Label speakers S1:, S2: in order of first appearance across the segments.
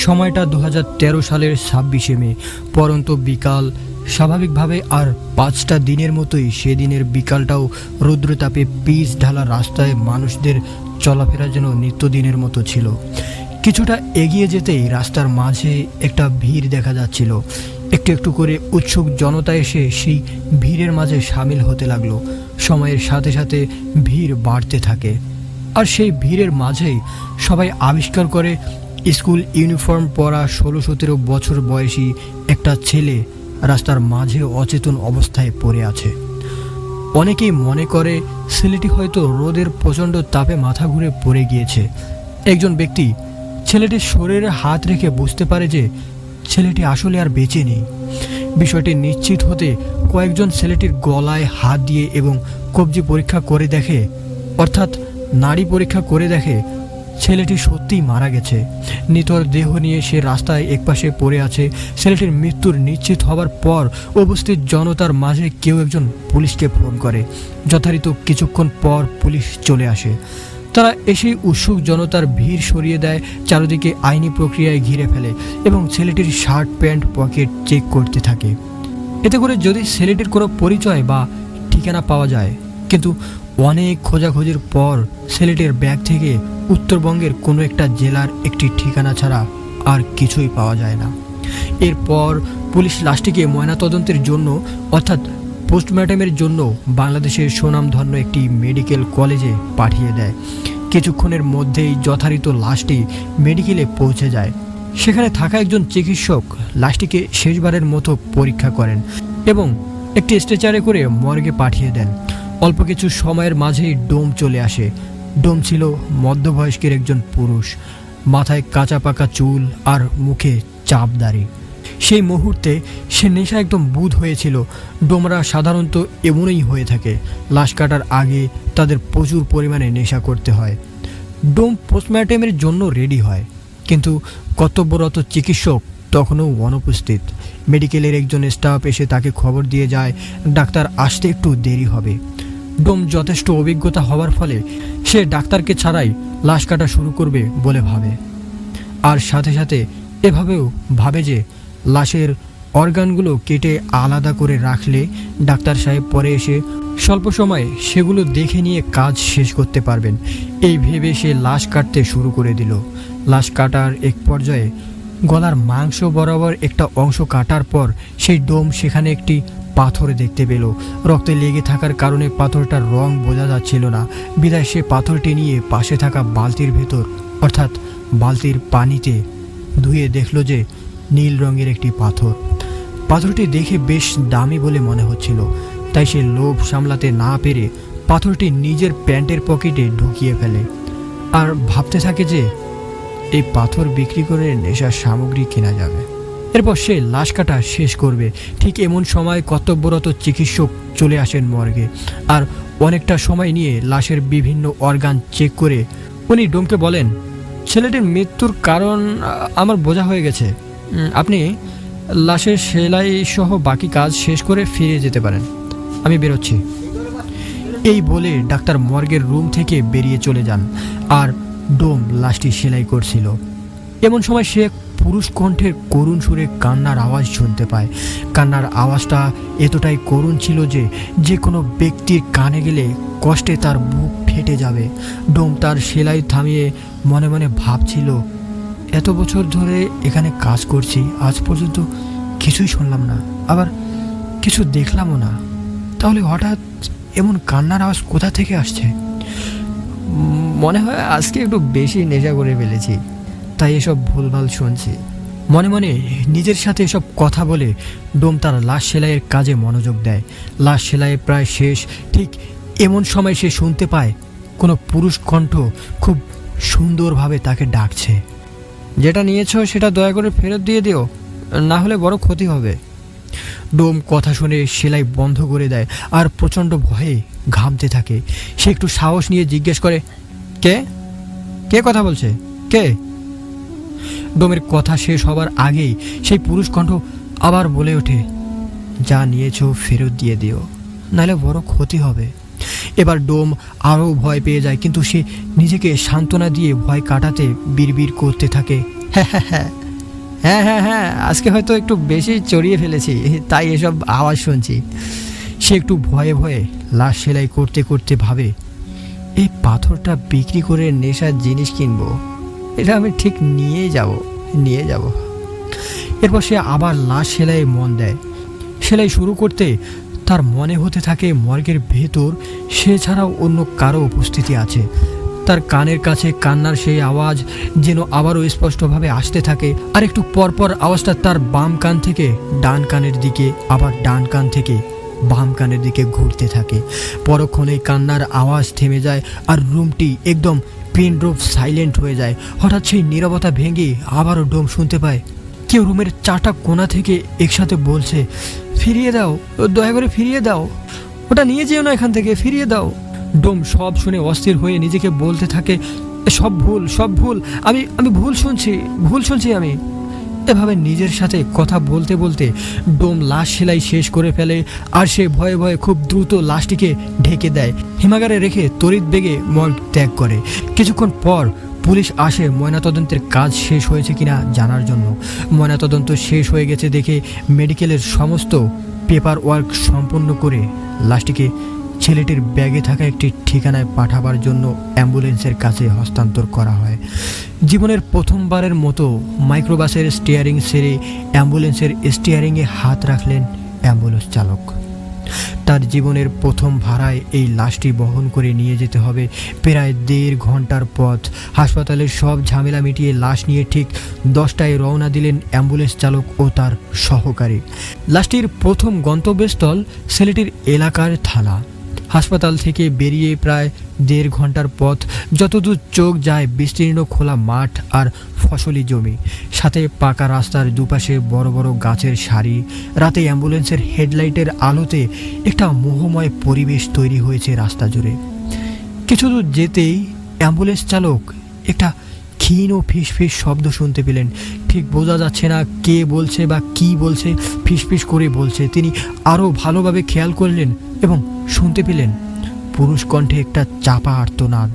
S1: সময়টা 2013 সালের 26শে মে। পরন্ত বিকাল। স্বাভাবিকভাবে আর 5টা দিনের মতোই সেদিনের বিকালটাও রৌদ্রতাপে পিচ ঢালা রাস্তায় মানুষদের চলাফেরা যেন নিত্যদিনের মতো ছিল। কিছুটা এগিয়ে যেতেই রাস্তার মাঝে একটা ভিড় দেখা যাচ্ছিল। একটু একটু করে উৎসুক জনতা এসে সেই ভিড়ের মাঝে সামিল হতে লাগলো। সময়ের সাথে সাথে ভিড় বাড়তে থাকে, আর সেই ভিড়ের মাঝেই সবাই আবিষ্কার করে স্কুল ইউনিফর্ম পরা 16-17 বছর বয়সী একটা ছেলে রাস্তার মাঝে অচেতন অবস্থায় পড়ে আছে। অনেকেই মনে করে ছেলেটি হয়তো রোদের প্রচণ্ড তাপে মাথা ঘুরে পড়ে গিয়েছে। একজন ব্যক্তি ছেলেটির শরীরে হাত রেখে বুঝতে পারে যে ছেলেটি আসলে আর বেঁচে নেই। বিষয়টি নিশ্চিত হতে কয়েকজন ছেলেটির গলায় হাত দিয়ে এবং কবজি পরীক্ষা করে দেখে, অর্থাৎ নাড়ি পরীক্ষা করে দেখে ছেলেটি সত্যিই মারা গেছে। নিথর দেহ নিয়ে সে রাস্তায় একপাশে পড়ে আছে। ছেলেটির মৃত্যুর নিশ্চিত হবার পর উপস্থিত জনতার মাঝে কেউ একজন পুলিশকে ফোন করে। যথারীত কিছুক্ষণ পর পুলিশ চলে আসে। তারা এসে উৎসুক জনতার ভিড় সরিয়ে দেয়, চারিদিকে আইনি প্রক্রিয়ায় ঘিরে ফেলে এবং ছেলেটির শার্ট প্যান্ট পকেট চেক করতে থাকে, এতে করে যদি ছেলেটির কোনো পরিচয় বা ঠিকানা পাওয়া যায়। কিন্তু অনেক খোঁজাখুঁজির পর ছেলেটির ব্যাগ থেকে উত্তরবঙ্গের কোনো একটা জেলার একটি ঠিকানা ছাড়া আর কিছুই পাওয়া যায় না। এরপর পুলিশ লাশটিকে ময়নাতদন্তের জন্য অর্থাৎ পোস্টমর্টমের জন্য বাংলাদেশের সুনামধন্য একটি মেডিকেল কলেজে পাঠিয়ে দেয়। কিছুক্ষণের মধ্যেই যথারীত লাশটি মেডিকেলে পৌঁছে যায়। সেখানে থাকা একজন চিকিৎসক লাশটিকে শেষবারের মতো পরীক্ষা করেন এবং একটি স্ট্রেচারে করে মর্গে পাঠিয়ে দেন। অল্প কিছু সময়ের মাঝেই ডোম চলে আসে। ডোম ছিল মধ্যবয়স্কের একজন পুরুষ, মাথায় কাঁচা পাকা চুল আর মুখে চাপ দাড়ি। সেই মুহূর্তে সে নেশা একদম বুঁদ হয়েছিল। ডোমরা সাধারণত এমনই হয়ে থাকে, লাশ কাটার আগে তাদের প্রচুর পরিমাণে নেশা করতে হয়। ডোম পোস্টমর্টমের জন্য রেডি হয়, কিন্তু কর্তব্যরত চিকিৎসক তখনও অনুপস্থিত। মেডিকেলের একজন স্টাফ এসে তাকে খবর দিয়ে যায় ডাক্তার আসতে একটু দেরি হবে। ডোম যথেষ্ট অভিজ্ঞতা হওয়ার ফলে সে ডাক্তারকে ছাড়াই লাশ কাটা শুরু করবে বলে ভাবে, আর সাথে সাথে এভাবেও ভাবে যে লাশের অর্গানগুলো কেটে আলাদা করে রাখলে ডাক্তার সাহেব পরে এসে স্বল্প সময়ে সেগুলো দেখে নিয়ে কাজ শেষ করতে পারবেন। এই ভেবে সে লাশ কাটতে শুরু করে দিল। লাশ কাটার এক পর্যায়ে গলার মাংস বরাবর একটা অংশ কাটার পর সেই ডোম সেখানে একটি পাথর দেখতে পেল। রক্তে লেগে থাকার কারণে পাথরটার রং বোঝা যাচ্ছিল না, বিধায় সে পাথরটি নিয়ে পাশে থাকা বালতির ভেতর অর্থাৎ বালতির পানিতে ধুয়ে দেখল যে নীল রঙের একটি পাথর। পাথরটি দেখে বেশ দামি বলে মনে হচ্ছিল, তাই সে লোভ সামলাতে না পেরে পাথরটি নিজের প্যান্টের পকেটে ঢুকিয়ে ফেলে আর ভাবতে থাকে যে এই পাথর বিক্রি করে নেশার সামগ্রী কেনা যাবে। এরপর সে লাশ কাটা শেষ করবে। ঠিক এমন সময় কর্তব্যরত চিকিৎসক চলে আসেন মর্গে, আর অনেকটা সময় নিয়ে লাশের বিভিন্ন অর্গান চেক করে উনি ডোমকে বলেন, ছেলেটির মৃত্যুর কারণ আমার বোঝা হয়ে গেছে, আপনি লাশের সেলাই সহ বাকি কাজ শেষ করে ফিরে যেতে পারেন, আমি বেরোচ্ছি। এই বলে ডাক্তার মর্গের রুম থেকে বেরিয়ে চলে যান, আর ডোম লাশটি সেলাই করছিল। এমন সময় সে পুরুষ কণ্ঠের করুণ সুরে কান্নার আওয়াজ শুনতে পায়। কান্নার আওয়াজটা এতটাই করুণ ছিল যে যে কোনো ব্যক্তির কানে গেলে কষ্টে তার বুক ফেটে যাবে। ডোম তার সেলাই থামিয়ে মনে মনে ভাবছিল, এত বছর ধরে এখানে কাজ করছি, আজ পর্যন্ত কিছুই শুনলাম না, আবার কিছু দেখলামও না, তাহলে হঠাৎ এমন কান্নার আওয়াজ কোথা থেকে আসছে? মনে হয় আজকে একটু বেশি নেশা করে ফেলেছি, তাই এসব ভুলভাল শুনছি। মনে মনে নিজের সাথে এসব কথা বলে ডোম তার লাশ সেলাইয়ের কাজে মনোযোগ দেয়। লাশ সেলাই প্রায় শেষ। ঠিক এমন সময় সে শুনতে পায় কোনো পুরুষ কণ্ঠ খুব সুন্দরভাবে তাকে ডাকছে, যেটা নিয়েছো সেটা দয়া করে ফেরত দিয়ে দিও, না হলে বড় ক্ষতি হবে। ডোম কথা শুনে সেলাই বন্ধ করে দেয় আর প্রচণ্ড ভয়ে ঘামতে থাকে। সে একটু সাহস নিয়ে জিজ্ঞেস করে, কে কে কথা বলছে, কে? ডোমের কথা শেষ হবার আগেই সেই পুরুষ কণ্ঠ আবার বলে ওঠে, যা নিয়েছো ফেরত দিয়ে দিও, নাহলে বড় ক্ষতি হবে। এবার ডোম আরও ভয় পেয়ে যায়, কিন্তু সে নিজেকে সান্ত্বনা দিয়ে ভয় কাটাতে বিড়বিড় করতে থাকে, হ্যাঁ হ্যাঁ হ্যাঁ, আজকে হয়তো একটু বেশি চড়িয়ে ফেলেছি, তাই এসব আওয়াজ শুনছি। সে একটু ভয়ে ভয়ে লাশ সেলাই করতে করতে ভাবে, এই পাথরটা বিক্রি করে নেশার জিনিস কিনবো, এটা আমি ঠিক নিয়ে যাব। এরপর সে আবার লাশ সেলাইয়ে মন দেয়। সেলাই শুরু করতে তার মনে হতে থাকে মর্গের ভেতর সে ছাড়াও অন্য কারো উপস্থিতি আছে। তার কানের কাছে কান্নার সেই আওয়াজ যেন আবারও স্পষ্টভাবে আসতে থাকে, আর একটু পরপর আওয়াজটা তার বাম কান থেকে ডান কানের দিকে, আবার ডান কান থেকে বাম কানের দিকে ঘুরতে থাকে। পরক্ষণেই কান্নার আওয়াজ থেমে যায় আর রুমটি একদম পিন ড্রপ সাইলেন্ট হয়ে যায়। হঠাৎ সেই নীরবতা ভেঙে আবারও ডোম শুনতে পায় কেউ রুমের চারটা কোণা থেকে একসাথে বলছে, ফিরিয়ে দাও, দয়া করে ফিরিয়ে দাও, ওটা নিয়ে যেও না এখান থেকে, ফিরিয়ে দাও। ডোম সব শুনে অস্থির হয়ে নিজেকে বলতে থাকে, সব ভুল, আমি ভুল শুনছি আমি। এভাবে নিজের সাথে কথা বলতে বলতে ডোম লাশ সেলাই শেষ করে ফেলে, আর সে ভয়ে ভয়ে খুব দ্রুত লাশটিকে ঢেকে দেয়, হিমাগারে রেখে তড়িৎ বেগে মর্গ ত্যাগ করে। কিছুক্ষণ পর পুলিশ আসে ময়নাতদন্তের কাজ শেষ হয়েছে কিনা জানার জন্য। ময়নাতদন্ত শেষ হয়ে গেছে দেখে মেডিকেলের সমস্ত পেপার ওয়ার্ক সম্পন্ন করে লাশটিকে ছেলেটির ব্যাগে থাকা একটি ঠিকানায় পাঠাবার জন্য অ্যাম্বুলেন্সের কাছে হস্তান্তর করা হয়। জীবনের প্রথমবারের মতো মাইক্রোবাসের স্টিয়ারিং ছেড়ে অ্যাম্বুলেন্সের স্টিয়ারিংয়ে হাত রাখলেন অ্যাম্বুলেন্স চালক। তার জীবনের প্রথম ভাড়ায় এই লাশটি বহন করে নিয়ে যেতে হবে প্রায় 1.5 ঘন্টার পথ। হাসপাতালের সব ঝামেলা মিটিয়ে লাশ নিয়ে ঠিক 10টায় রওনা দিলেন অ্যাম্বুলেন্স চালক ও তার সহকারী। লাশটির প্রথম গন্তব্যস্থল ছেলেটির এলাকার থানা। হাসপাতাল থেকে বেরিয়ে প্রায় 1.5 ঘন্টার পথ। যতদূর চোখ যায় বিস্তীর্ণ খোলা মাঠ আর ফসলি জমি, সাথে পাকা রাস্তার দুপাশে বড় বড় গাছের সারি। রাতে অ্যাম্বুলেন্সের হেডলাইটের আলোতে একটা মোহময় পরিবেশ তৈরি হয়েছে রাস্তা জুড়ে। কিছু দূর যেতেই অ্যাম্বুলেন্স চালক একটা ক্ষীণ ও ফিসফিস শব্দ শুনতে পেলেন। ঠিক বোঝা যাচ্ছে না কে বলছে বা কী বলছে, ফিসফিস করে বলছে। তিনি আরও ভালোভাবে খেয়াল করলেন এবং শুনতে পেলেন পুরুষ কণ্ঠে একটা চাপা আর্তনাদ,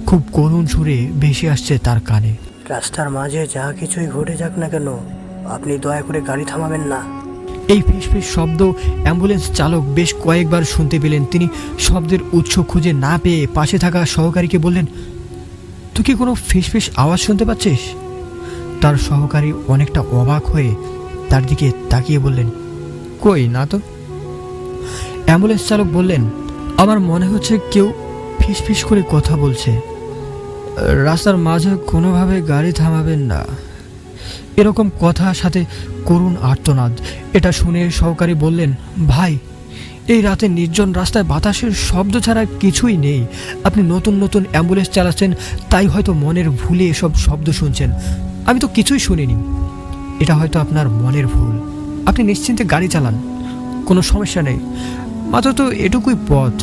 S1: খুব করুণ সুরে ভেসে আসছে তার কানে।
S2: রাস্তার মাঝে যা কিছুই ঘটে যাক না কেন, আপনি দয়া করে গাড়ি থামাবেন না।
S1: এই ফিসফিস শব্দ অ্যাম্বুলেন্স চালক বেশ কয়েকবার শুনতে পেলেন। তিনি শব্দের উৎস খুঁজে না পেয়ে পাশে থাকা সহকারীকে বললেন, তুই কি কোনো ফিসফিস আওয়াজ শুনতে পাচ্ছিস? তার সহকারী অনেকটা অবাক হয়ে তার দিকে তাকিয়ে বললেন, কই না তো। অ্যাম্বুলেন্স চালক বললেন, আমার মনে হচ্ছে কেউ ফিসফিস করে কথা বলছে। রাস্তার মাঝে কোনোভাবে গাড়ি থামাবেন না, এরকম কথা, সাথে করুণ আর্তনাদ। এটা শুনে সহকারী বললেন, ভাই, এই রাতে নির্জন রাস্তায় বাতাসের শব্দ ছাড়া কিছুই নেই। আপনি নতুন নতুন অ্যাম্বুলেন্স চালাচ্ছেন, তাই হয়তো মনের ভুলে এসব শব্দ শুনছেন। আমি তো কিছুই শুনিনি। এটা হয়তো আপনার মনের ভুল। আপনি নিশ্চিন্তে গাড়ি চালান, কোনো সমস্যা নেই, মাত্র তো এটুকুই পথ।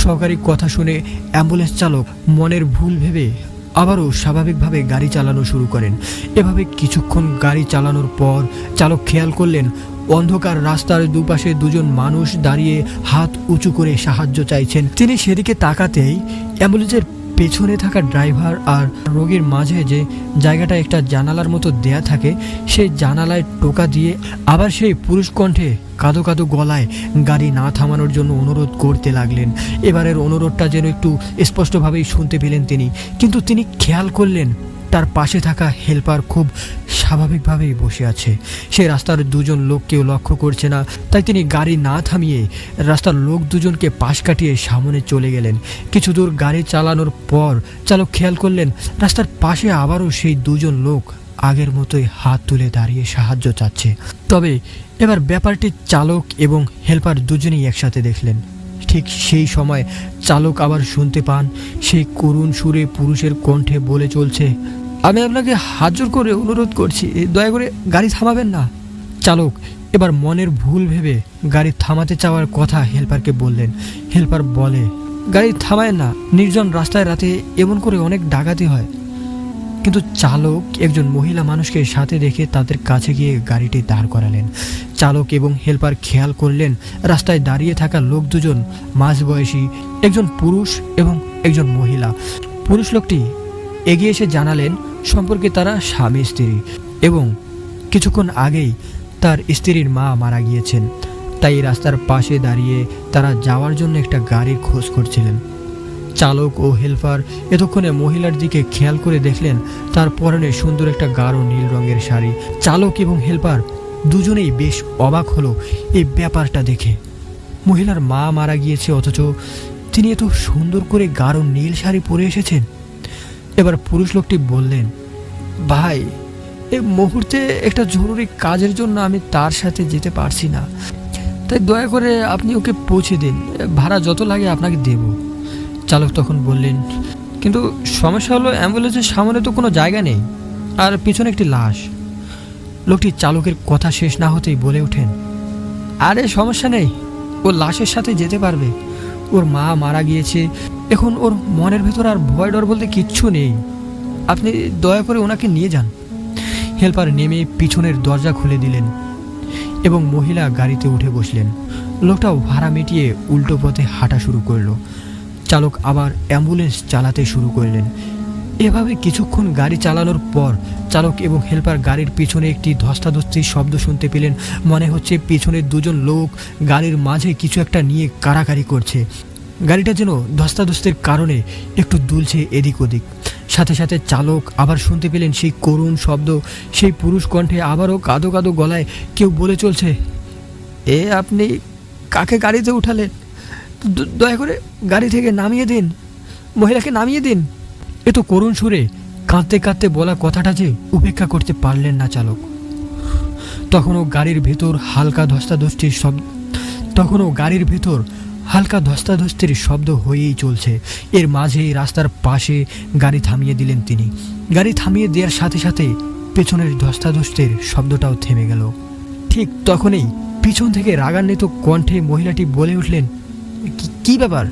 S1: সহকারী কথা শুনে অ্যাম্বুলেন্স চালক মনের ভুল ভেবে আবারও স্বাভাবিকভাবে গাড়ি চালানো শুরু করেন। এভাবে কিছুক্ষণ গাড়ি চালানোর পর চালক খেয়াল করলেন অন্ধকার রাস্তার দুপাশে দুজন মানুষ দাঁড়িয়ে হাত উঁচু করে সাহায্য চাইছেন। তিনি সেদিকে তাকাতেই অ্যাম্বুলেন্সের পেছনে থাকা ড্রাইভার আর রোগীর মাঝে যে জায়গাটা একটা জানালার মতো দেয়া থাকে, সেই জানালায় টোকা দিয়ে আবার সেই পুরুষ কণ্ঠে কাঁদো কাঁদো গলায় গাড়ি না থামানোর জন্য অনুরোধ করতে লাগলেন। এবারের অনুরোধটা যেন একটু স্পষ্টভাবেই শুনতে পেলেন তিনি, কিন্তু তিনি খেয়াল করলেন তার পাশে থাকা হেল্পার খুব স্বাভাবিকভাবেই বসে আছে। সে রাস্তার দুজন লোককেও লক্ষ্য করছে না, তাই তিনি গাড়ি না থামিয়ে রাস্তার লোক দুজনকে পাশ কাটিয়ে সামনে চলে গেলেন। কিছু দূর গাড়ি চালানোর পর চালক খেয়াল করলেন রাস্তার পাশে আবারও সেই দুজন লোক আগের মতোই হাত তুলে দাঁড়িয়ে সাহায্য চাচ্ছে। তবে এবার ব্যাপারটি চালক এবং হেল্পার দুজনেই একসাথে দেখলেন। ঠিক সেই সময় চালক আবার শুনতে পান সেই করুণ সুরে পুরুষের কণ্ঠে বলে চলছে, আমি আপনাকে হাত জোর করে অনুরোধ করছি, দয়া করে গাড়ি থামাবেন না। চালক এবার মনের ভুল ভেবে গাড়ি থামাতে চাওয়ার কথা হেল্পারকে বললেন। হেল্পার বলে, গাড়ি থামায় না, নির্জন রাস্তায় রাতে এমন করে অনেক ডাকাতি হয়। কিন্তু চালক একজন মহিলা মানুষকে সাথে রেখে তাদের কাছে গিয়ে গাড়িটি দাঁড় করালেন। চালক এবং হেল্পার খেয়াল করলেন রাস্তায় দাঁড়িয়ে থাকা লোক দুজন মাঝবয়সী, একজন পুরুষ এবং একজন মহিলা। পুরুষ লোকটি এগিয়ে এসে জানালেন সম্পর্কে তারা স্বামী স্ত্রী এবং কিছুক্ষণ আগেই তার স্ত্রীর মা মারা গিয়েছেন। তাই রাস্তার পাশে দাঁড়িয়ে তারা যাওয়ার জন্য একটা গাড়ির খোঁজ করছিলেন। চালক ও হেল্পার এতক্ষণে মহিলার দিকে খেয়াল করে দেখলেন তার পরনে সুন্দর একটা গাঢ় নীল রঙের শাড়ি। চালক এবং হেল্পার দুজনেই বেশ অবাক হলো এই ব্যাপারটা দেখে। মহিলার মা মারা গিয়েছে অথচ তিনি এত সুন্দর করে গাঢ় নীল শাড়ি পরে এসেছেন। এবার পুরুষ লোকটি বললেন, ভাই, এই মুহূর্তে একটা জরুরি কাজের জন্য আমি তার সাথে যেতে পারছি না, তাই দয়া করে আপনি ওকে পৌঁছে দিন, ভাড়া যত লাগে আপনাকে দেব। চালক তখন বললেন, কিন্তু সমস্যা হলো অ্যাম্বুলেন্সের সামনে তো কোনো জায়গা নেই, আর পিছনে একটি লাশ। লোকটি চালকের কথা শেষ না হতেই বলে ওঠেন, আরে সমস্যা নেই, ও লাশের সাথে যেতে পারবে। ওর মা মারা গিয়েছে, এখন ওর মনের ভেতর আর ভয় ডর বলতে কিচ্ছু নেই, আপনি দয়া করে ওনাকে নিয়ে যান। হেল্পার নেমে পিছনের দরজা খুলে দিলেন এবং মহিলা গাড়িতে উঠে বসলেন। লোকটাও ভাড়া মিটিয়ে উল্টো পথে হাঁটা শুরু করলো। চালক আবার অ্যাম্বুলেন্স চালাতে শুরু করলেন। এভাবে কিছুক্ষণ গাড়ি চালানোর পর চালক এবং হেল্পার গাড়ির পিছনে একটি ধস্তাধস্তির শব্দ শুনতে পেলেন। মনে হচ্ছে পিছনের দুজন লোক গাড়ির মাঝে কিছু একটা নিয়ে কাড়াকাড়ি করছে। গাড়িটা যেন ধস্তাধস্তির কারণে একটু দুলছে এদিক ওদিক। সাথে সাথে চালক আবার শুনতে পেলেন সেই করুণ শব্দ। সেই পুরুষ কণ্ঠে আবারও কাঁদো কাঁদো গলায় কেউ বলে চলছে, এ আপনি কাকে গাড়িতে উঠালেন? দয়া করে গাড়ি থেকে নামিয়ে দিন, মহিলাকে নামিয়ে দিন। এ তো করুণ সুরে কাঁদতে কাঁদতে বলা কথাটা যে উপেক্ষা করতে পারলেন না চালক। তখনও গাড়ির ভেতর হালকা ধস্তাধস্তির শব্দ হয়েই চলছে। এর মাঝেই রাস্তার পাশে গাড়ি থামিয়ে দিলেন তিনি। গাড়ি থামিয়ে দেওয়ার সাথে সাথে পেছনের ধস্তাধস্তির শব্দটাও থেমে গেল। ঠিক তখনই পিছন থেকে রাগান্বিত কণ্ঠে মহিলাটি বলে উঠলেন, কি ব্যাপার,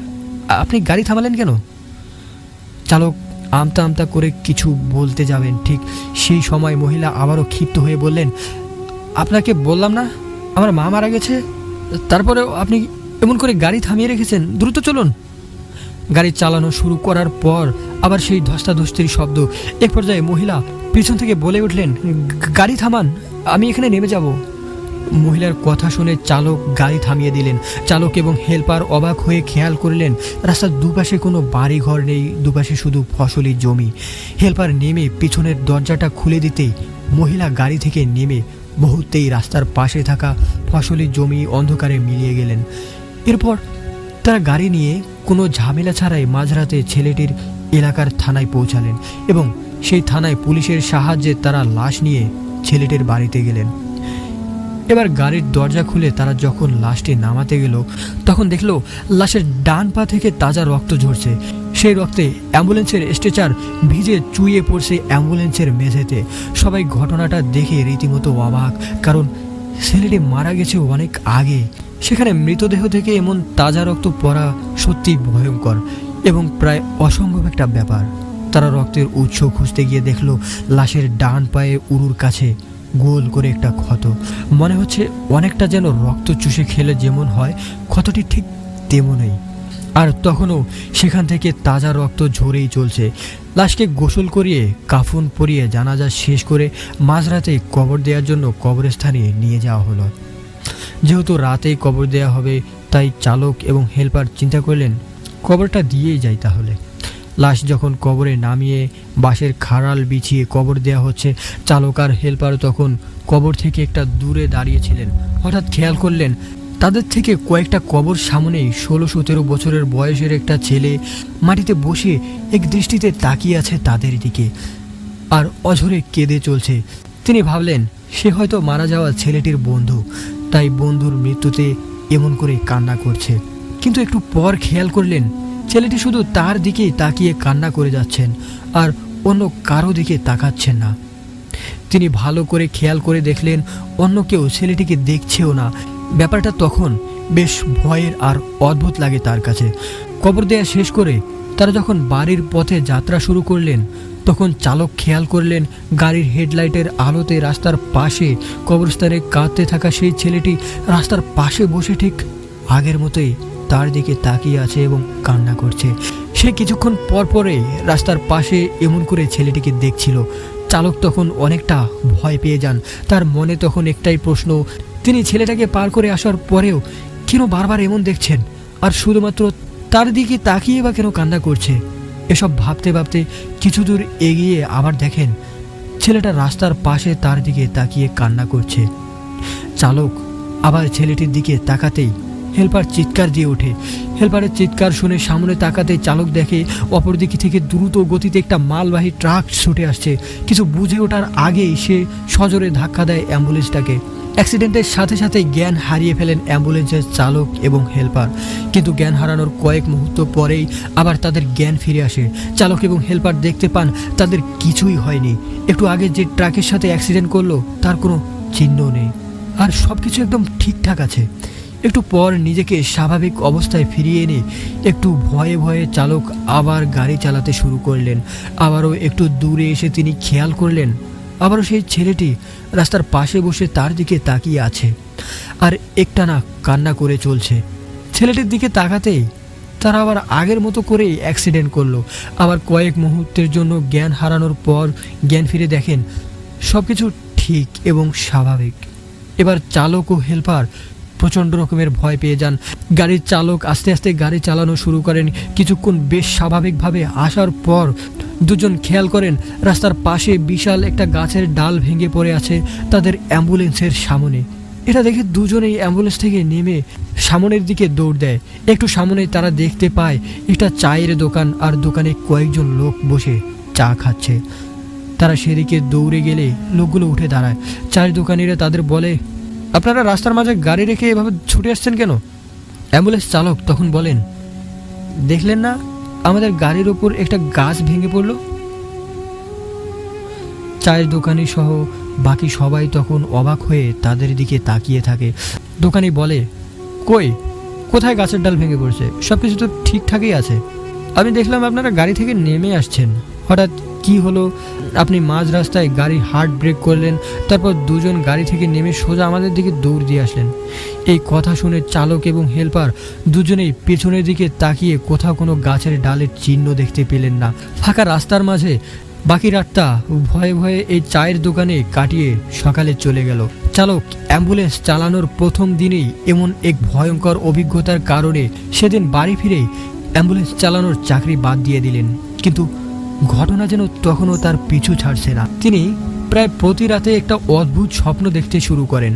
S1: আপনি গাড়ি থামালেন কেন? চালক আমতা আমতা করে কিছু বলতে যাবেন, ঠিক সেই সময় মহিলা আবারও ক্ষিপ্ত হয়ে বললেন, আপনাকে বললাম না আমার মা মারা গেছে, তারপরেও আপনি এমন করে গাড়ি থামিয়ে রেখেছেন, দ্রুত চলুন। গাড়ি চালানো শুরু করার পর আবার সেই ধস্তাধস্তির শব্দ। এক পর্যায়ে মহিলা পিছন থেকে বলে উঠলেন, গাড়ি থামান, আমি এখানে নেমে যাব। মহিলার কথা শুনে চালক গাড়ি থামিয়ে দিলেন। চালক এবং হেল্পার অবাক হয়ে খেয়াল করলেন রাস্তার দুপাশে কোনো বাড়ি ঘর নেই, দুপাশে শুধু ফসলি জমি। হেল্পার নেমে পিছনের দরজাটা খুলে দিতেই মহিলা গাড়ি থেকে নেমে মুহূর্তেই রাস্তার পাশে থাকা ফসলি জমি অন্ধকারে মিলিয়ে গেলেন। এরপর তারা গাড়ি নিয়ে কোনো ঝামেলা ছাড়াই মাঝরাতে ছেলেটির এলাকার থানায় পৌঁছালেন এবং সেই থানায় পুলিশের সাহায্যে তারা লাশ নিয়ে ছেলেটির বাড়িতে গেলেন। এবার গাড়ির দরজা খুলে তারা যখন লাশটি নামাতে গেল তখন দেখলো লাশের ডান পা থেকে তাজা রক্ত ঝরছে। সেই রক্তে অ্যাম্বুলেন্সের স্ট্রেচার ভিজে চুইয়ে পড়ছে অ্যাম্বুলেন্সের মেঝেতে। সবাই ঘটনাটা দেখে রীতিমতো অবাক, কারণ ছেলেটি মারা গেছে অনেক আগে। সেখানে মৃতদেহ থেকে এমন তাজা রক্ত পড়া সত্যি ভয়ঙ্কর এবং প্রায় অসম্ভব একটা ব্যাপার। তারা রক্তের উৎস খুঁজতে গিয়ে দেখলো লাশের ডান পায়ে উরুর কাছে গোল করে একটা ক্ষত। মনে হচ্ছে অনেকটা যেন রক্ত চুষে খেলে যেমন হয় ক্ষতটি ঠিক তেমনই। আর তখনও সেখান থেকে তাজা রক্ত ঝরেই চলছে। লাশকে গোসল করিয়ে কাফন পরিয়ে জানাজা শেষ করে মাঝরাতে কবর দেওয়ার জন্য কবরস্থানে নিয়ে যাওয়া হলো। যেহেতু রাতেই কবর দেওয়া হবে তাই চালক এবং হেল্পার চিন্তা করলেন কবরটা দিয়েই যাই তাহলে। লাশ যখন কবরে নামিয়ে বাঁশের খাড়াল বিছিয়ে কবর দেওয়া হচ্ছে, চালক আর হেল্পার তখন কবর থেকে একটা দূরে দাঁড়িয়েছিলেন। হঠাৎ খেয়াল করলেন তাদের থেকে কয়েকটা কবর সামনেই 16-17 বছরের বয়সের একটা ছেলে মাটিতে বসে এক দৃষ্টিতে তাকিয়ে আছে তাদের দিকে আর অঝরে কেঁদে চলছে। তিনি ভাবলেন সে হয়তো মারা যাওয়া ছেলেটির বন্ধু, তাই বন্ধুর মৃত্যুতে এমন করে কান্না করছে। কিন্তু একটু পর খেয়াল করলেন ছেলেটি শুধু তার দিকেই তাকিয়ে কান্না করে যাচ্ছেন আর অন্য কারো দিকে তাকাচ্ছেন না। তিনি ভালো করে খেয়াল করে দেখলেন অন্য কেউ ছেলেটিকে দেখছেও না। ব্যাপারটা তখন বেশ ভয়ের আর অদ্ভুত লাগে তার কাছে। কবর দেয়া শেষ করে তারা যখন বাড়ির পথে যাত্রা শুরু করলেন তখন চালক খেয়াল করলেন গাড়ির হেডলাইটের আলোতে রাস্তার পাশে কবরস্থানে কাঁদতে থাকা সেই ছেলেটি রাস্তার পাশে বসে ঠিক আগের মতোই তার দিকে তাকিয়ে আছে এবং কান্না করছে। সে কিছুক্ষণ পর পরে রাস্তার পাশে এমন করে ছেলেটিকে দেখছিল। চালক তখন অনেকটা ভয় পেয়ে যান। তার মনে তখন একটাই প্রশ্ন, তিনি ছেলেটাকে পার করে আসার পরেও কেন বারবার এমন দেখছেন, আর শুধুমাত্র তার দিকে তাকিয়ে বা কেন কান্না করছে। এসব ভাবতে ভাবতে কিছু দূর এগিয়ে আবার দেখেন ছেলেটা রাস্তার পাশে তার দিকে তাকিয়ে কান্না করছে। চালক আবার ছেলেটির দিকে তাকাতেই হেল্পার চিৎকার দিয়ে ওঠে। হেল্পারের চিৎকার শুনে সামনে তাকাতেই চালক দেখে অপর দিক থেকে দ্রুত গতিতে একটা মালবাহী ট্রাক ছুটে আসছে। কিছু বুঝে ওঠার আগেই সে সজোরে ধাক্কা দেয় অ্যাম্বুলেন্সটাকে। অ্যাক্সিডেন্টের সাথে সাথে জ্ঞান হারিয়ে ফেলেন অ্যাম্বুলেন্সের চালক এবং হেল্পার। কিন্তু জ্ঞান হারানোর কয়েক মুহূর্ত পরেই আবার তাদের জ্ঞান ফিরে আসে। চালক এবং হেল্পার দেখতে পান তাদের কিছুই হয়নি। একটু আগে যে ট্রাকের সাথে অ্যাক্সিডেন্ট করলো তার কোনো চিহ্ন নেই, আর সব কিছু একদম ঠিকঠাক আছে। একটু পর নিজেকে স্বাভাবিক অবস্থায় ফিরিয়ে এনে একটু ভয়ে ভয়ে চালক আবার গাড়ি চালাতে শুরু করলেন। আবারও একটু দূরে এসে তিনি খেয়াল করলেন আবারও সেই ছেলেটি রাস্তার পাশে বসে তার দিকে তাকিয়ে আছে আর একটানা কান্না করে চলছে। ছেলেটির দিকে তাকাতেই তারা আবার আগের মতো করেই অ্যাক্সিডেন্ট করলো। আবার কয়েক মুহূর্তের জন্য জ্ঞান হারানোর পর জ্ঞান ফিরে দেখেন সব কিছু ঠিক এবং স্বাভাবিক। এবার চালক ও হেল্পার প্রচণ্ড রকমের ভয় পেয়ে যান। গাড়ির চালক আস্তে আস্তে গাড়ি চালানো শুরু করেন। কিছুক্ষণ বেশ স্বাভাবিকভাবে আসার পর দুজন খেয়াল করেন রাস্তার পাশে বিশাল একটা গাছের ডাল ভেঙে পড়ে আছে তাদের অ্যাম্বুলেন্সের সামনে। এটা দেখে দুজনেই অ্যাম্বুলেন্স থেকে নেমে সামনের দিকে দৌড় দেয়। একটু সামনেই তারা দেখতে পায় একটা চায়ের দোকান, আর দোকানে কয়েকজন লোক বসে চা খাচ্ছে। তারা সেদিকে দৌড়ে গেলে লোকগুলো উঠে দাঁড়ায়। চায়ের দোকানিরা তাদের বলে, আপনারা রাস্তার মাঝে গাড়ি রেখে এভাবে ছুটে আসছেন কেন? অ্যাম্বুলেন্স চালক তখন বলেন, দেখলেন না আমাদের গাড়ির ওপর একটা গাছ ভেঙে পড়লো। চায়ের দোকানি সহ বাকি সবাই তখন অবাক হয়ে তাদের দিকে তাকিয়ে থাকে। দোকানি বলে, কোথায় গাছের ডাল ভেঙে পড়ছে? সব কিছু তো ঠিকঠাকই আছে। আমি দেখলাম আপনারা গাড়ি থেকে নেমে আসছেন, হঠাৎ কি হলো? আপনি মাঝ রাস্তায় গাড়ি হার্ড ব্রেক করলেন, তারপর দুজন গাড়ি থেকে নেমে সোজা আমাদের দিকে দৌড় দিয়ে আসলেন। এই কথা শুনে চালক এবং হেল্পার দুজনেই পেছনের দিকে তাকিয়ে কোথাও কোনো গাছের ডালের চিহ্ন দেখতে পেলেন না। ফাঁকা রাস্তার মাঝে বাকি রাতটা ভয়ে ভয়ে এই চায়ের দোকানে কাটিয়ে সকালে চলে গেল। চালক অ্যাম্বুলেন্স চালানোর প্রথম দিনেই এমন এক ভয়ঙ্কর অভিজ্ঞতার কারণে সেদিন বাড়ি ফিরেই অ্যাম্বুলেন্স চালানোর চাকরি বাদ দিয়ে দিলেন। কিন্তু ঘটনা যেন তখনও তার পিছু ছাড়ছে না। তিনি প্রায় প্রতি রাতে একটা অদ্ভুত স্বপ্ন দেখতে শুরু করেন।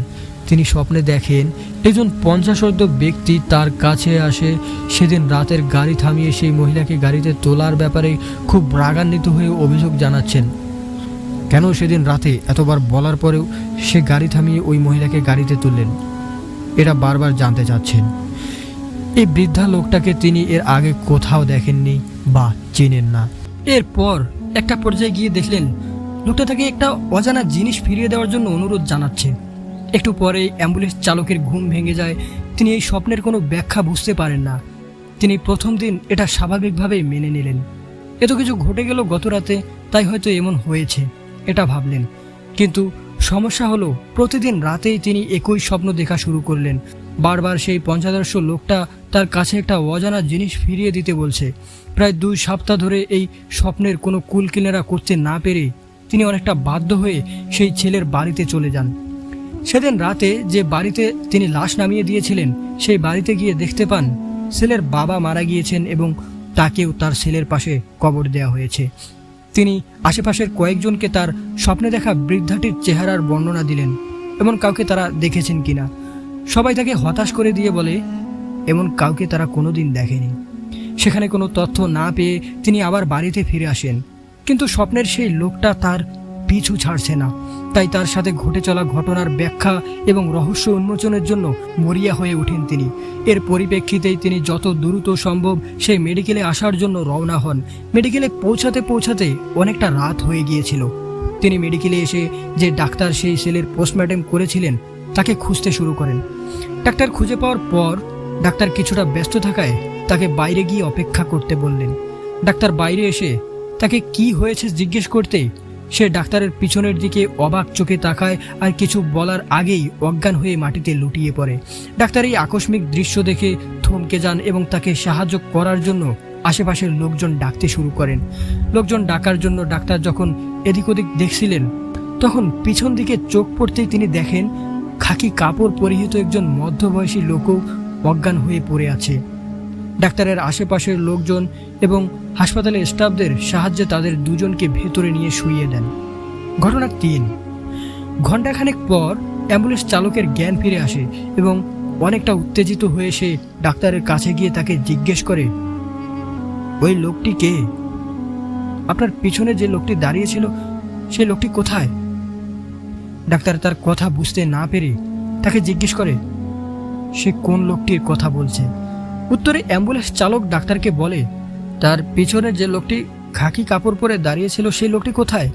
S1: তিনি স্বপ্নে দেখেন একজন 50 ব্যক্তি তার কাছে আসে। সেদিন রাতের গাড়ি থামিয়ে সেই মহিলাকে গাড়িতে তোলার ব্যাপারে খুব রাগান্বিত হয়ে অভিযোগ জানাচ্ছেন। কেন সেদিন রাতে এতবার বলার পরেও সে গাড়ি থামিয়ে ওই মহিলাকে গাড়িতে তুললেন, এটা বারবার জানতে চাচ্ছেন। এই বৃদ্ধা লোকটাকে তিনি এর আগে কোথাও দেখেননি বা চেনেন না। এরপর একটা পর্যায়ে গিয়ে দেখলেন লোকটা তাকে একটা অজানা জিনিস ফিরিয়ে দেওয়ার জন্য অনুরোধ জানাচ্ছে। একটু পরে অ্যাম্বুলেন্স চালকের ঘুম ভেঙে যায়। তিনি এই স্বপ্নের কোনো ব্যাখ্যা বুঝতে পারেন না। তিনি প্রথম দিন এটা স্বাভাবিকভাবেই মেনে নিলেন। এত কিছু ঘটে গেল গত রাতে, তাই হয়তো এমন হয়েছে এটা ভাবলেন। কিন্তু সমস্যা হলো প্রতিদিন রাতেই তিনি একই স্বপ্ন দেখা শুরু করলেন। বারবার সেই 50 লোকটা তার কাছে একটা অজানা জিনিস ফিরিয়ে দিতে বলছে। প্রায় 2 সপ্তাহ ধরে এই স্বপ্নের কোনো কুল কিনারা করতে না পেরে তিনি অনেকটা বাধ্য হয়ে সেই ছেলের বাড়িতে চলে যান। সেদিন রাতে যে বাড়িতে তিনি লাশ নামিয়ে দিয়েছিলেন সেই বাড়িতে গিয়ে দেখতে পান ছেলের বাবা মারা গিয়েছেন এবং তাকেও তার ছেলের পাশে কবর দেওয়া হয়েছে। তিনি আশেপাশের কয়েকজনকে তার স্বপ্নে দেখা বৃদ্ধাটির চেহারার বর্ণনা দিলেন, এমন কাউকে তারা দেখেছেন কিনা। সবাই তাকে হতাশ করে দিয়ে বলে এমন কাউকে তারা কোনোদিন দেখেনি। সেখানে কোনো তথ্য না পেয়ে তিনি আবার বাড়িতে ফিরে আসেন, কিন্তু স্বপ্নের সেই লোকটা তার পিছু ছাড়ছে না। তাই তার সাথে ঘটে চলা ঘটনার ব্যাখ্যা এবং রহস্য উন্মোচনের জন্য মরিয়া হয়ে ওঠেন তিনি। এর পরিপ্রেক্ষিতেই তিনি যত দ্রুত সম্ভব সেই মেডিকেলে আসার জন্য রওনা হন। মেডিকেলে পৌঁছাতে পৌঁছাতে অনেকটা রাত হয়ে গিয়েছিল। তিনি মেডিকেলে এসে যে ডাক্তার সেই ছেলের পোস্টমর্টেম করেছিলেন তাকে খুঁজতে শুরু করেন। ডাক্তার খুঁজে পাওয়ার পর ডাক্তার কিছুটা ব্যস্ত থাকায় তাকে বাইরে গিয়ে অপেক্ষা করতে বললেন। ডাক্তার বাইরে এসে তাকে কি হয়েছে জিজ্ঞেস করতেই সে ডাক্তারের পিছনের দিকে অবাক চোখে তাকায় আর কিছু বলার আগেই অজ্ঞান হয়ে মাটিতে লুটিয়ে পড়ে। ডাক্তার এই আকস্মিক দৃশ্য দেখে থমকে যান এবং তাকে সাহায্য করার জন্য আশেপাশের লোকজন ডাকতে শুরু করেন। লোকজন ডাকার জন্য ডাক্তার যখন এদিক ওদিক দেখছিলেন, তখন পিছন দিকে চোখ পড়তেই তিনি দেখেন খাকি কাপড় পরিহিত একজন মধ্যবয়সী লোকও অজ্ঞান হয়ে পড়ে আছে। ডাক্তারের আশেপাশের লোকজন এবং হাসপাতালের স্টাফদের সাহায্যে তাদের দুজনকে ভেতরে নিয়ে শুইয়ে দেন। ঘটনা 3 ঘণ্টাখানেক পর অ্যাম্বুলেন্স চালকের জ্ঞান ফিরে আসে এবং অনেকটা উত্তেজিত হয়ে সে ডাক্তারের কাছে গিয়ে তাকে জিজ্ঞেস করে, ওই লোকটি কে? আপনার পিছনে যে লোকটি দাঁড়িয়েছিল সেই লোকটি কোথায়? ডাক্তার তার কথা বুঝতে না পেরে তাকে জিজ্ঞেস করে, সে কোন লোকটির কথা বলছে? উত্তরে অ্যাম্বুলেন্স চালক ডাক্তারকে বলে, তার পিছনে যে লোকটি খাকি কাপড় পরে দাঁড়িয়েছিল সেই লোকটি কোথায়?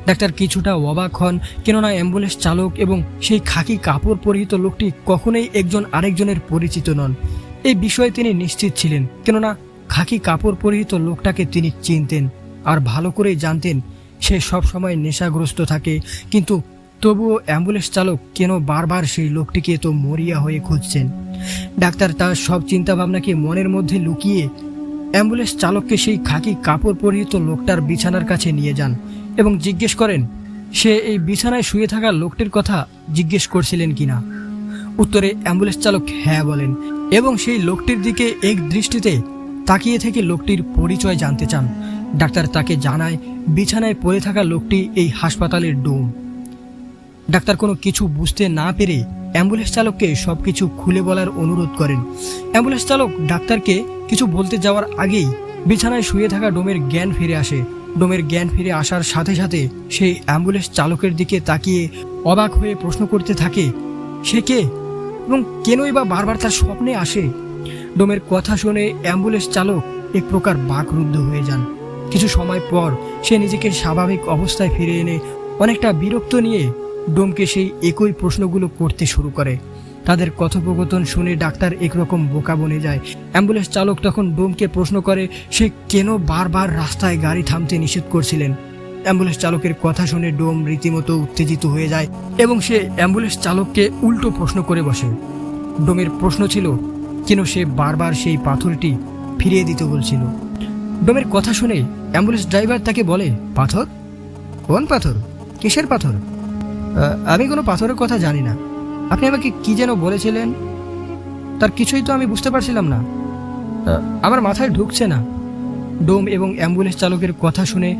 S1: ডাক্তার কিছুটা অবাক হন, কেননা অ্যাম্বুলেন্স চালক এবং সেই খাকি কাপড় পরিহিত লোকটি কখনোই একজন আরেকজনের পরিচিত নন। এই বিষয়ে তিনি নিশ্চিত ছিলেন, কেননা খাকি কাপড় পরিহিত লোকটাকে তিনি চিনতেন আর ভালো করেই জানতেন সে সব সময় নেশাগ্রস্ত থাকে, কিন্তু তবুও অ্যাম্বুলেন্স চালক কেন বারবার সেই লোকটিকে তো মরিয়া হয়ে খুঁজছেন। ডাক্তার তার সব চিন্তাভাবনাকে মনের মধ্যে লুকিয়ে অ্যাম্বুলেন্স চালককে সেই খাকি কাপড় পরিহিত লোকটার বিছানার কাছে নিয়ে যান এবং জিজ্ঞেস করেন সে এই বিছানায় শুয়ে থাকা লোকটির কথা জিজ্ঞেস করছিলেন কিনা। উত্তরে অ্যাম্বুলেন্স চালক হ্যাঁ বলেন এবং সেই লোকটির দিকে এক দৃষ্টিতে তাকিয়ে থেকে লোকটির পরিচয় জানতে চান। ডাক্তার তাকে জানায় বিছানায় পড়ে থাকা লোকটি এই হাসপাতালের ডোম। ডাক্তার কোনো কিছু বুঝতে না পেরে অ্যাম্বুলেন্স চালককে সবকিছু খুলে বলার অনুরোধ করেন। অ্যাম্বুলেন্স চালক ডাক্তারকে কিছু বলতে যাওয়ার আগেই বিছানায় শুয়ে থাকা ডোমের জ্ঞান ফিরে আসে। ডোমের জ্ঞান ফিরে আসার সাথে সাথে সেই অ্যাম্বুলেন্স চালকের দিকে তাকিয়ে অবাক হয়ে প্রশ্ন করতে থাকে, সে কে এবং কেনই বা বারবার তার স্বপ্নে আসে? ডোমের কথা শুনে অ্যাম্বুলেন্স চালক এক প্রকার বাকরুদ্ধ হয়ে যান। কিছু সময় পর সে নিজেকে স্বাভাবিক অবস্থায় ফিরে এনে অনেকটা বিরক্ত নিয়ে ডোমকে সেই একই প্রশ্নগুলো করতে শুরু করে। তাদের কথোপকথন শুনে ডাক্তার একরকম বোকা বনে যায়। অ্যাম্বুলেন্স চালক তখন ডোমকে প্রশ্ন করে সে কেন বারবার রাস্তায় গাড়ি থামতে নিষেধ করছিলেন। অ্যাম্বুলেন্স চালকের কথা শুনে ডোম রীতিমতো উত্তেজিত হয়ে যায় এবং সে অ্যাম্বুলেন্স চালককে উল্টো প্রশ্ন করে বসে। ডোমের প্রশ্ন ছিল কেন সে বারবার সেই পাথরটি ফিরিয়ে দিতে বলছিল। ডোমের কথা শুনে অ্যাম্বুলেন্স ড্রাইভার তাকে বলে, পাথর? কোন পাথর? কিসের পাথর? আমি কোনো পাথরের কথা জানি না। আপনি আমাকে কি যেন বলেছিলেন, তার কিছুই তো আমি বুঝতে পারছিলাম না। আমার মাথায় ঢুকছে না। ডোম এবং অ্যাম্বুলেন্স চালকের কথা শুনে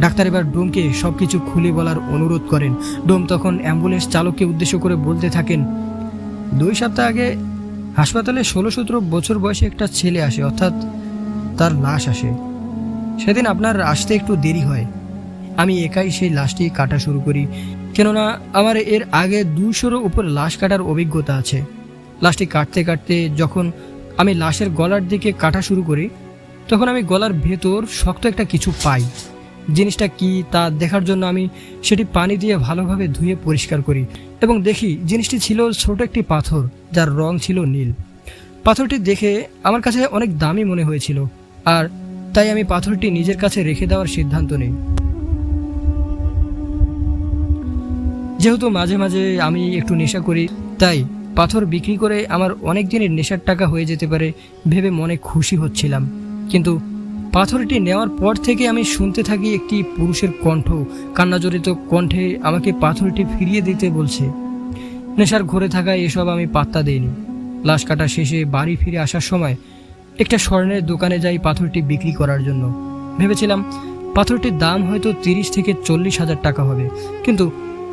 S1: ডাক্তার এবার ডোমকে সব কিছু খুলে বলার অনুরোধ করেন। ডোম তখন অ্যাম্বুলেন্স চালককে উদ্দেশ্য করে বলতে থাকেন, 2 সপ্তাহ আগে হাসপাতালে 16-17 বছর বয়সে একটা ছেলে আসে, অর্থাৎ তার লাশ আসে। সেদিন আপনার আসতে একটু দেরি হয়। আমি একাই সেই লাশটি কাটা শুরু করি, কেননা আমার এর আগে 200-এরও উপর লাশ কাটার অভিজ্ঞতা আছে। লাশটি কাটতে কাটতে যখন আমি লাশের গলার দিকে কাটা শুরু করি, তখন আমি গলার ভেতর শক্ত একটা কিছু পাই। জিনিসটা কি তা দেখার জন্য আমি সেটি পানি দিয়ে ভালোভাবে ধুয়ে পরিষ্কার করি এবং দেখি জিনিসটি ছিল ছোট একটি পাথর, যার রং ছিল নীল। পাথরটি দেখে আমার কাছে অনেক দামি মনে হয়েছিল, আর তাই আমি পাথরটি নিজের কাছে রেখে দেওয়ার সিদ্ধান্ত নিই। যেহেতু মাঝে মাঝে আমি একটু নেশা করি, তাই পাথর বিক্রি করে আমার অনেক দিনের নেশার টাকা হয়ে যেতে পারে ভেবে মনে খুশি হচ্ছিলাম। কিন্তু পাথরটি নেওয়ার পর থেকে আমি শুনতে থাকি একটি পুরুষের কণ্ঠ কান্নাজড়িত কণ্ঠে আমাকে পাথরটি ফিরিয়ে দিতে বলছে। নেশার ঘরে থাকায় এসব আমি পাত্তা দিইনি। লাশ কাটা শেষে বাড়ি ফিরে আসার সময় একটা স্বর্ণের দোকানে যাই পাথরটি বিক্রি করার জন্য। ভেবেছিলাম পাথরটির দাম হয়তো 30 থেকে 40 হাজার টাকা হবে, কিন্তু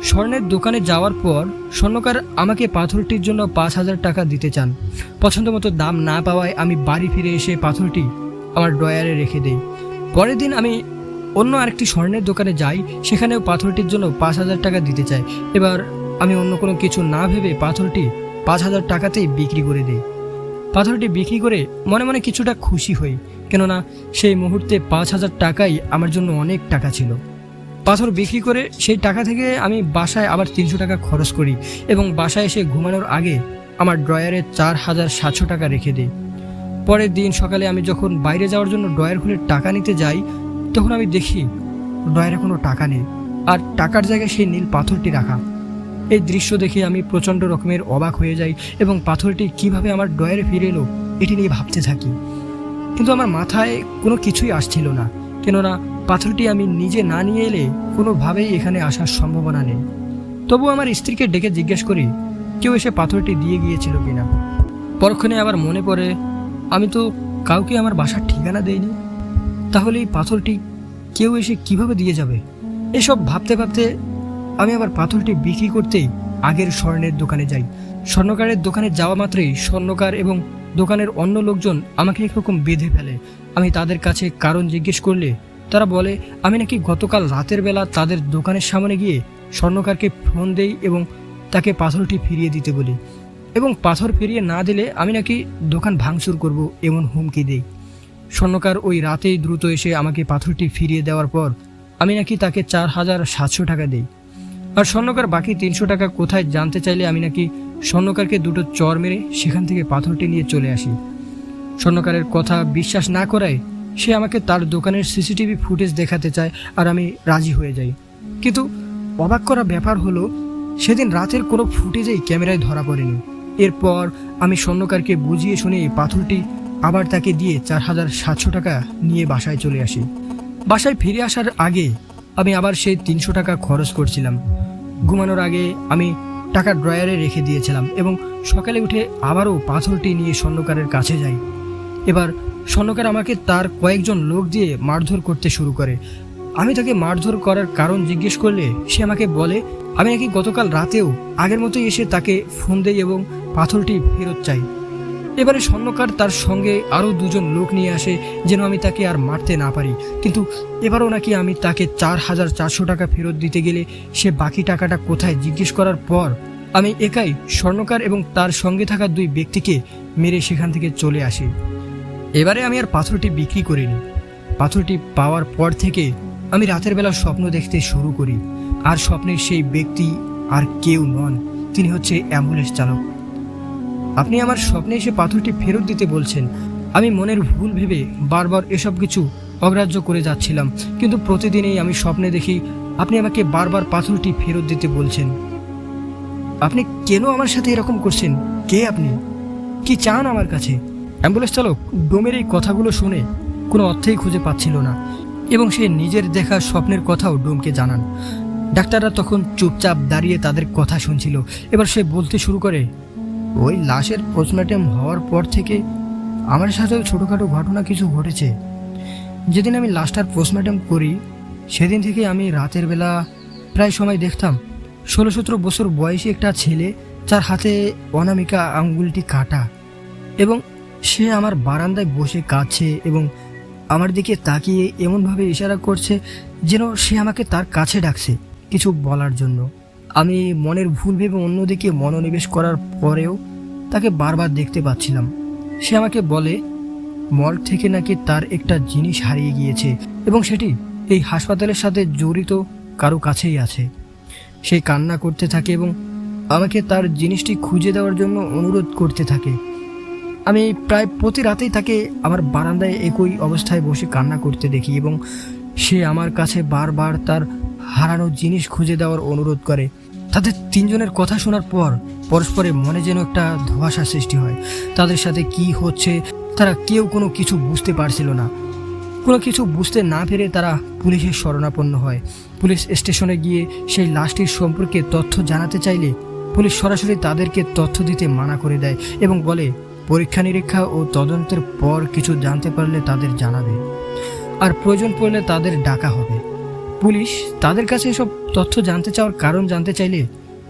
S1: স্বর্ণের দোকানে যাওয়ার পর স্বর্ণকার আমাকে পাথরটির জন্য 5,000 টাকা দিতে চান। পছন্দ মতো দাম না পাওয়ায় আমি বাড়ি ফিরে এসে পাথরটি আমার ড্রয়ারে রেখে দেই। পরের দিন আমি অন্য আরেকটি স্বর্ণের দোকানে যাই, সেখানেও পাথরটির জন্য 5,000 টাকা দিতে চাই। এবার আমি অন্য কোনো কিছু না ভেবে পাথরটি 5,000 টাকাতেই বিক্রি করে দিই। পাথরটি বিক্রি করে মনে মনে কিছুটা খুশি হই, কেননা সেই মুহূর্তে 5,000 টাকাই আমার জন্য অনেক টাকা ছিল। পাথর বিক্রি করে সেই টাকা থেকে আমি বাসায় আবার 300 টাকা খরচ করি এবং বাসায় এসে ঘুমানোর আগে আমার ড্রয়ারে 4,700 টাকা রেখে দিই। পরের দিন সকালে আমি যখন বাইরে যাওয়ার জন্য ড্রয়ার খুলে টাকা নিতে যাই, তখন আমি দেখি ড্রয়ারে কোনো টাকা নেই, আর টাকার জায়গায় সেই নীল পাথরটি রাখা। এই দৃশ্য দেখে আমি প্রচণ্ড রকমের অবাক হয়ে যাই এবং পাথরটি কিভাবে আমার ড্রয়ারে ফিরে এলো এটি নিয়ে ভাবতে থাকি। কিন্তু আমার মাথায় কোনো কিছুই আসছিল না, কেননা পাথরটি আমি নিজে না নিয়ে এলে কোনোভাবেই এখানে আসার সম্ভাবনা নেই। তবু আমার স্ত্রীকে ডেকে জিজ্ঞেস করি কেউ এসে পাথরটি দিয়ে গিয়েছিল কিনা। পরক্ষণে আবার মনে পড়ে আমি তো কাউকে আমার বাসার ঠিকানা দেইনি, তাহলে এই পাথরটি কেউ এসে কিভাবে দিয়ে যাবে। এসব ভাবতে ভাবতে আমি আবার পাথরটি বিক্রি করতেই আগের স্বর্ণের দোকানে যাই। স্বর্ণকারের দোকানে যাওয়া মাত্রই স্বর্ণকার এবং দোকানের অন্য লোকজন আমাকে একরকম বেঁধে ফেলে। আমি তাদের কাছে কারণ জিজ্ঞেস করলে তারা বলে আমি নাকি গতকাল রাতের বেলা তাদের দোকানের সামনে গিয়ে স্বর্ণকারকে ফোন দেই এবং তাকে পাথরটি ফিরিয়ে দিতে বলি, এবং পাথর ফিরিয়ে না দিলে আমি নাকি দোকান ভাঙচুর করব এমন হুমকি দেই। স্বর্ণকার ওই রাতেই দ্রুত এসে আমাকে পাথরটি ফিরিয়ে দেওয়ার পর আমি নাকি তাকে 4,700 টাকা দিই। আর স্বর্ণকার বাকি 300 টাকা কোথায় জানতে চাইলে আমি নাকি স্বর্ণকারকে দুটো চর মেরে সেখান থেকে পাথরটি নিয়ে চলে আসি। স্বর্ণকারের কথা বিশ্বাস না করায় সে আমাকে তার দোকানের সিসিটিভি ফুটেজ দেখাতে চায়, আর আমি রাজি হয়ে যাই। কিন্তু অবাক করা ব্যাপার হলো সেদিন রাতের কোনো ফুটেজেই ক্যামেরায় ধরা পড়েনি। এরপর আমি স্বর্ণকারকে বুঝিয়ে শুনে এই পাথরটি আবার তাকে দিয়ে 4,700 টাকা নিয়ে বাসায় চলে আসি। বাসায় ফিরে আসার আগে আমি আবার সেই 300 টাকা খরচ করছিলাম। ঘুমানোর আগে আমি টাকা ড্রয়ারে রেখে দিয়েছিলাম এবং সকালে উঠে আবারও পাথরটি নিয়ে স্বর্ণকারের কাছে যাই। এবার স্বর্ণকার আমাকে তার কয়েকজন লোক দিয়ে মারধর করতে শুরু করে। আমি তাকে মারধর করার কারণ জিজ্ঞেস করলে সে আমাকে বলে আমি নাকি গতকাল রাতেও আগের মতোই এসে তাকে ফোন দেই এবং পাথরটি ফেরত চাই। এবারে স্বর্ণকার তার সঙ্গে আরও 2জন লোক নিয়ে আসে যেন আমি তাকে আর মারতে না পারি, কিন্তু এবারও নাকি আমি তাকে 4,400 টাকা ফেরত দিতে গেলে সে বাকি টাকাটা কোথায় জিজ্ঞেস করার পর আমি একাই স্বর্ণকার এবং তার সঙ্গে থাকা 2 ব্যক্তিকে মেরে সেখান থেকে চলে আসি। এবারে আমি আর পাথরটি বিক্রি করিনি। পাথরটি পাওয়ার পর থেকে আমি রাতের বেলা স্বপ্ন দেখতে শুরু করি, আর স্বপ্নের সেই ব্যক্তি আর কেউ নন, তিনি হচ্ছে অ্যাম্বুলেন্স চালক। আপনি আমার স্বপ্নে এসে পাথরটি ফেরত দিতে বলছেন। আমি মনের ভুল ভেবে বারবার এসব কিছু অগ্রাহ্য করে যাচ্ছিলাম, কিন্তু প্রতিদিনই আমি স্বপ্নে দেখি আপনি আমাকে বারবার পাথরটি ফেরত দিতে বলছেন। আপনি কেন আমার সাথে এরকম করছেন? কে আপনি? কি চান আমার কাছে? অ্যাম্বুলেন্স চালক ডোমের এই কথাগুলো শুনে কোনো অর্থেই খুঁজে পাচ্ছিল না এবং সে নিজের দেখা স্বপ্নের কথাও ডোমকে জানান। ডাক্তাররা তখন চুপচাপ দাঁড়িয়ে তাদের কথা শুনছিল। এবার সে বলতে শুরু করে, ওই লাশের পোস্টমর্টেম হওয়ার পর থেকে আমার সাথেও ছোটোখাটো ঘটনা কিছু ঘটেছে। যেদিন আমি লাশটার পোস্টমর্টেম করি সেদিন থেকে আমি রাতের বেলা প্রায় সময় দেখতাম 16-17 বছর বয়সী একটা ছেলে, যার হাতে অনামিকা আঙ্গুলটি কাটা, এবং সে আমার বারান্দায় বসে কাঁদছে এবং আমার দিকে তাকিয়ে এমনভাবে ইশারা করছে যেন সে আমাকে তার কাছে ডাকছে কিছু বলার জন্য। আমি মনের ভুল ভেবে অন্যদিকে মনোনিবেশ করার পরেও তাকে বারবার দেখতে পাচ্ছিলাম। সে আমাকে বলে মর্গ থেকে নাকি তার একটা জিনিস হারিয়ে গিয়েছে এবং সেটি এই হাসপাতালের সাথে জড়িত কারো কাছেই আছে। সে কান্না করতে থাকে এবং আমাকে তার জিনিসটি খুঁজে দেওয়ার জন্য অনুরোধ করতে থাকে। আমি প্রায় প্রতি রাতেই তাকে আমার বারান্দায় একই অবস্থায় বসে কান্না করতে দেখি এবং সে আমার কাছে বারবার তার হারানো জিনিস খুঁজে দেওয়ার অনুরোধ করে। তাদের 3 জনের কথা শোনার পর পরস্পরের মনে যেন একটা ধোঁয়াশা সৃষ্টি হয়। তাদের সাথে কি হচ্ছে তারা কেউ কোনো কিছু বুঝতে পারছিল না। কোনো কিছু বুঝতে না পেরে তারা পুলিশের শরণাপন্ন হয়। পুলিশ স্টেশনে গিয়ে সেই লাশটির সম্পর্কে তথ্য জানাতে চাইলে পুলিশ সরাসরি তাদেরকে তথ্য দিতে মানা করে দেয় এবং বলে পরীক্ষা নিরীক্ষা ও তদন্তের পর কিছু জানতে পারলে তাদের জানাবে, আর প্রয়োজন পড়লে তাদের ডাকা হবে। পুলিশ তাদের কাছে এসব তথ্য জানতে চাওয়ার কারণ জানতে চাইলে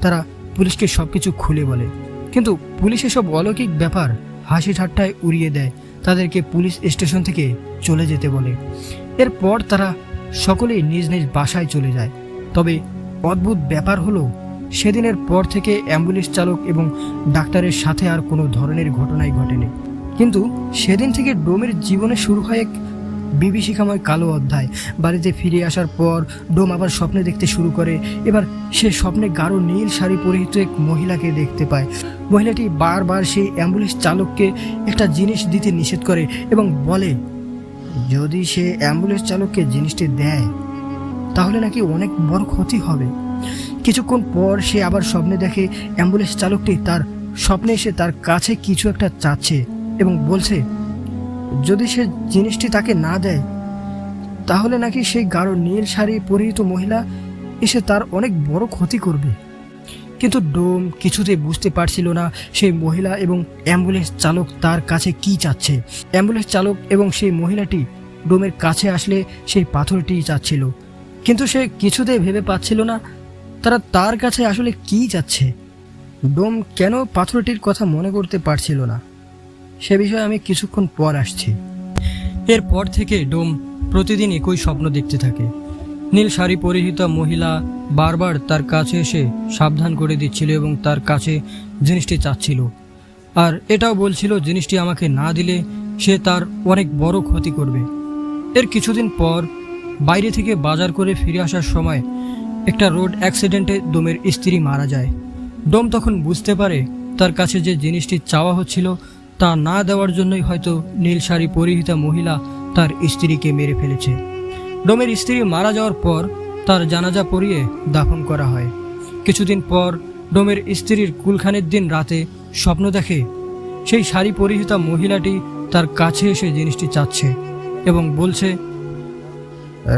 S1: তারা পুলিশকে সব কিছু খুলে বলে, কিন্তু পুলিশ এসব অলৌকিক ব্যাপার হাসি ঠাট্টায় উড়িয়ে দেয়। তাদেরকে পুলিশ স্টেশন থেকে চলে যেতে বলে। এরপর তারা সকলেই নিজ নিজ বাসায় চলে যায়। তবে অদ্ভুত ব্যাপার হলো সেদিনের পর থেকে অ্যাম্বুলেন্স চালক এবং ডাক্তারের সাথে আর কোনো ধরনের ঘটনাই ঘটেনি। কিন্তু সেদিন থেকে ডোমের জীবনে শুরু হয় এক বিভীষিকাময় কালো অধ্যায়। বাড়িতে ফিরে আসার পর ডোম আবার স্বপ্নে দেখতে শুরু করে। এবার সে স্বপ্নে গাঢ় নীল শাড়ি পরিহিত এক মহিলাকে দেখতে পায়। মহিলাটি বারবার সেই অ্যাম্বুলেন্স চালককে একটা জিনিস দিতে নিষেধ করে এবং বলে যদি সে অ্যাম্বুলেন্স চালককে জিনিসটি দেয় তাহলে নাকি অনেক বড় ক্ষতি হবে। কিছুক্ষণ পর সে আবার স্বপ্নে দেখে অ্যাম্বুলেন্স চালকটি তার স্বপ্নে এসে তার কাছে কিছু একটা চাচ্ছে এবং বলছে যদি সে জিনিসটি তাকে না দেয় তাহলে নাকি সেই গাঢ় নীল শাড়ি পরিহিত মহিলা এসে তার অনেক বড় ক্ষতি করবে। কিন্তু ডোম কিছুতেই বুঝতে পারছিল না সেই মহিলা এবং অ্যাম্বুলেন্স চালক তার কাছে কি চাচ্ছে। অ্যাম্বুলেন্স চালক এবং সেই মহিলাটি ডোমের কাছে আসলে সেই পাথরটি চাচ্ছিল, কিন্তু সে কিছুতেই ভেবে পাচ্ছিল না তারা তার কাছে আসলে কি চাচ্ছে। ডোম কেন পাথরটির কথা মনে করতে পারছিল না, সে বিষয়ে আমি কিছুক্ষণ পর আসছি। এরপর থেকে ডোম প্রতিদিন একই স্বপ্ন দেখতে থাকে। নীল শাড়ি পরিহিতা মহিলা বারবার তার কাছে এসে সাবধান করে দিচ্ছিল এবং তার কাছে জিনিসটি চাচ্ছিল, আর এটাও বলছিল জিনিসটি আমাকে না দিলে সে তার অনেক বড় ক্ষতি করবে। এর কিছুদিন পর বাইরে থেকে বাজার করে ফিরে আসার সময় একটা রোড অ্যাক্সিডেন্টে ডোমের স্ত্রী মারা যায়। ডোম তখন বুঝতে পারে তার কাছে যে জিনিসটি চাওয়া হচ্ছিল তা না দেওয়ার জন্যই হয়তো নীল শাড়ি পরিহিতা মহিলা তার স্ত্রীকে মেরে ফেলেছে। ডোমের স্ত্রী মারা যাওয়ার পর তার জানাজা পড়িয়ে দাফন করা হয়। কিছুদিন পর ডোমের স্ত্রীর কুলখানের দিন রাতে স্বপ্ন দেখে সেই শাড়ি পরিহিতা মহিলাটি তার কাছে এসে জিনিসটি চাচ্ছে এবং বলছে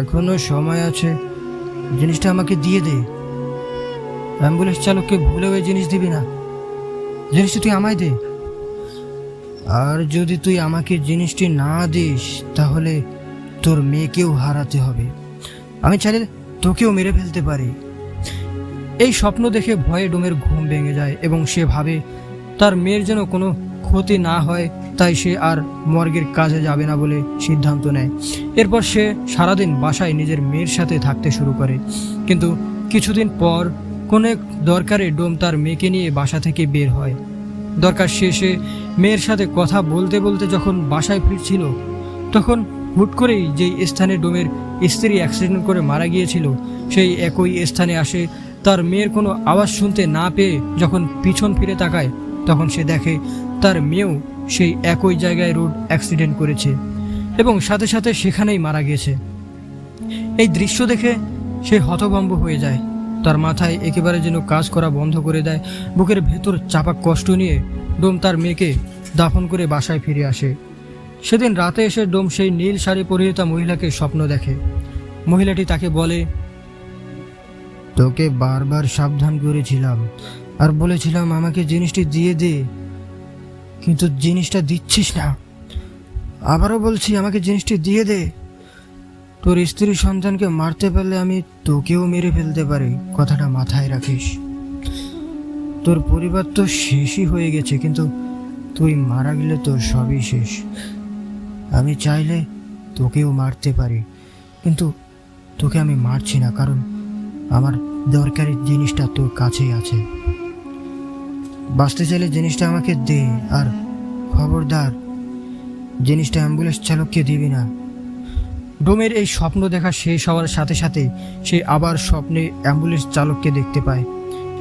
S1: এখনো সময় আছে, জিনিসটা আমাকে দিয়ে দে। অ্যাম্বুলেন্স চালককে ভুলেও এই জিনিস দিবি না, জিনিসটি তুই আমায় দে। আর যদি তুই আমাকে জিনিসটি না দিস তাহলে তোর মেয়েকেও হারাতে হবে, আমি চাইলে তোকেও মেরে ফেলতে পারি। এই স্বপ্ন দেখে ভয়ে ডোমের ঘুম ভেঙে যায় এবং সে ভাবে তার মেয়ের যেন কোনো ক্ষতি না হয়, তাই সে আর মর্গের কাজে যাবে না বলে সিদ্ধান্ত নেয়। এরপর সে সারাদিন বাসায় নিজের মেয়ের সাথে থাকতে শুরু করে। কিন্তু কিছুদিন পর কোনো এক দরকারে ডোম তার মেয়েকে নিয়ে বাসা থেকে বের হয়। দরকার শেষে মেয়ের সাথে কথা বলতে বলতে যখন বাসায় ফিরছিল তখন হুট করেই যেই স্থানে ডোমের স্ত্রী অ্যাক্সিডেন্ট করে মারা গিয়েছিল সেই একই স্থানে আসে। তার মেয়ের কোনো আওয়াজ শুনতে না পেয়ে যখন পিছন ফিরে তাকায় তখন সে দেখে তার মেয়েও সেই একই জায়গায় রোড অ্যাক্সিডেন্ট করেছে এবং সাথে সাথে সেখানেই মারা গিয়েছে। এই দৃশ্য দেখে সে হতভম্ব হয়ে যায়, তার মাথায় একেবারে যেন কাজ করা বন্ধ করে দেয়। বুকের ভেতর চাপা কষ্ট নিয়ে ডোম তার মেয়েকে দাফন করে বাসায় ফিরে আসে। সেদিন রাতে এসে ডোম সেই নীল শাড়ি পরিহিতা মহিলাকে স্বপ্ন দেখে। মহিলাটি তাকে বলে তোকে বারবার সাবধান করেছিলাম আর বলেছিলাম আমাকে জিনিসটি দিয়ে দে, কিন্তু জিনিসটা দিচ্ছিস না। আবারও বলছি আমাকে জিনিসটি দিয়ে দে। তোর স্ত্রী সন্তানকে মারতে পারলে আমি তোকেও মেরে ফেলতে পারি, কথাটা মাথায় রাখিস। তোর পরিবার তো শেষই হয়ে গেছে, কিন্তু তুই মারা গেলে তোর সবই শেষ। আমি চাইলে তোকেও মারতে পারি, কিন্তু তোকে আমি মারছি না, কারণ আমার দরকারি জিনিসটা তোর কাছেই আছে। বাঁচতে চাইলে জিনিসটা আমাকে দে, আর খবরদার জিনিসটা অ্যাম্বুলেন্স চালককে দিবি না। ডোমের এই স্বপ্ন দেখা শেষ হওয়ার সাথে সাথে সে আবার স্বপ্নে অ্যাম্বুলেন্স চালককে দেখতে পায়।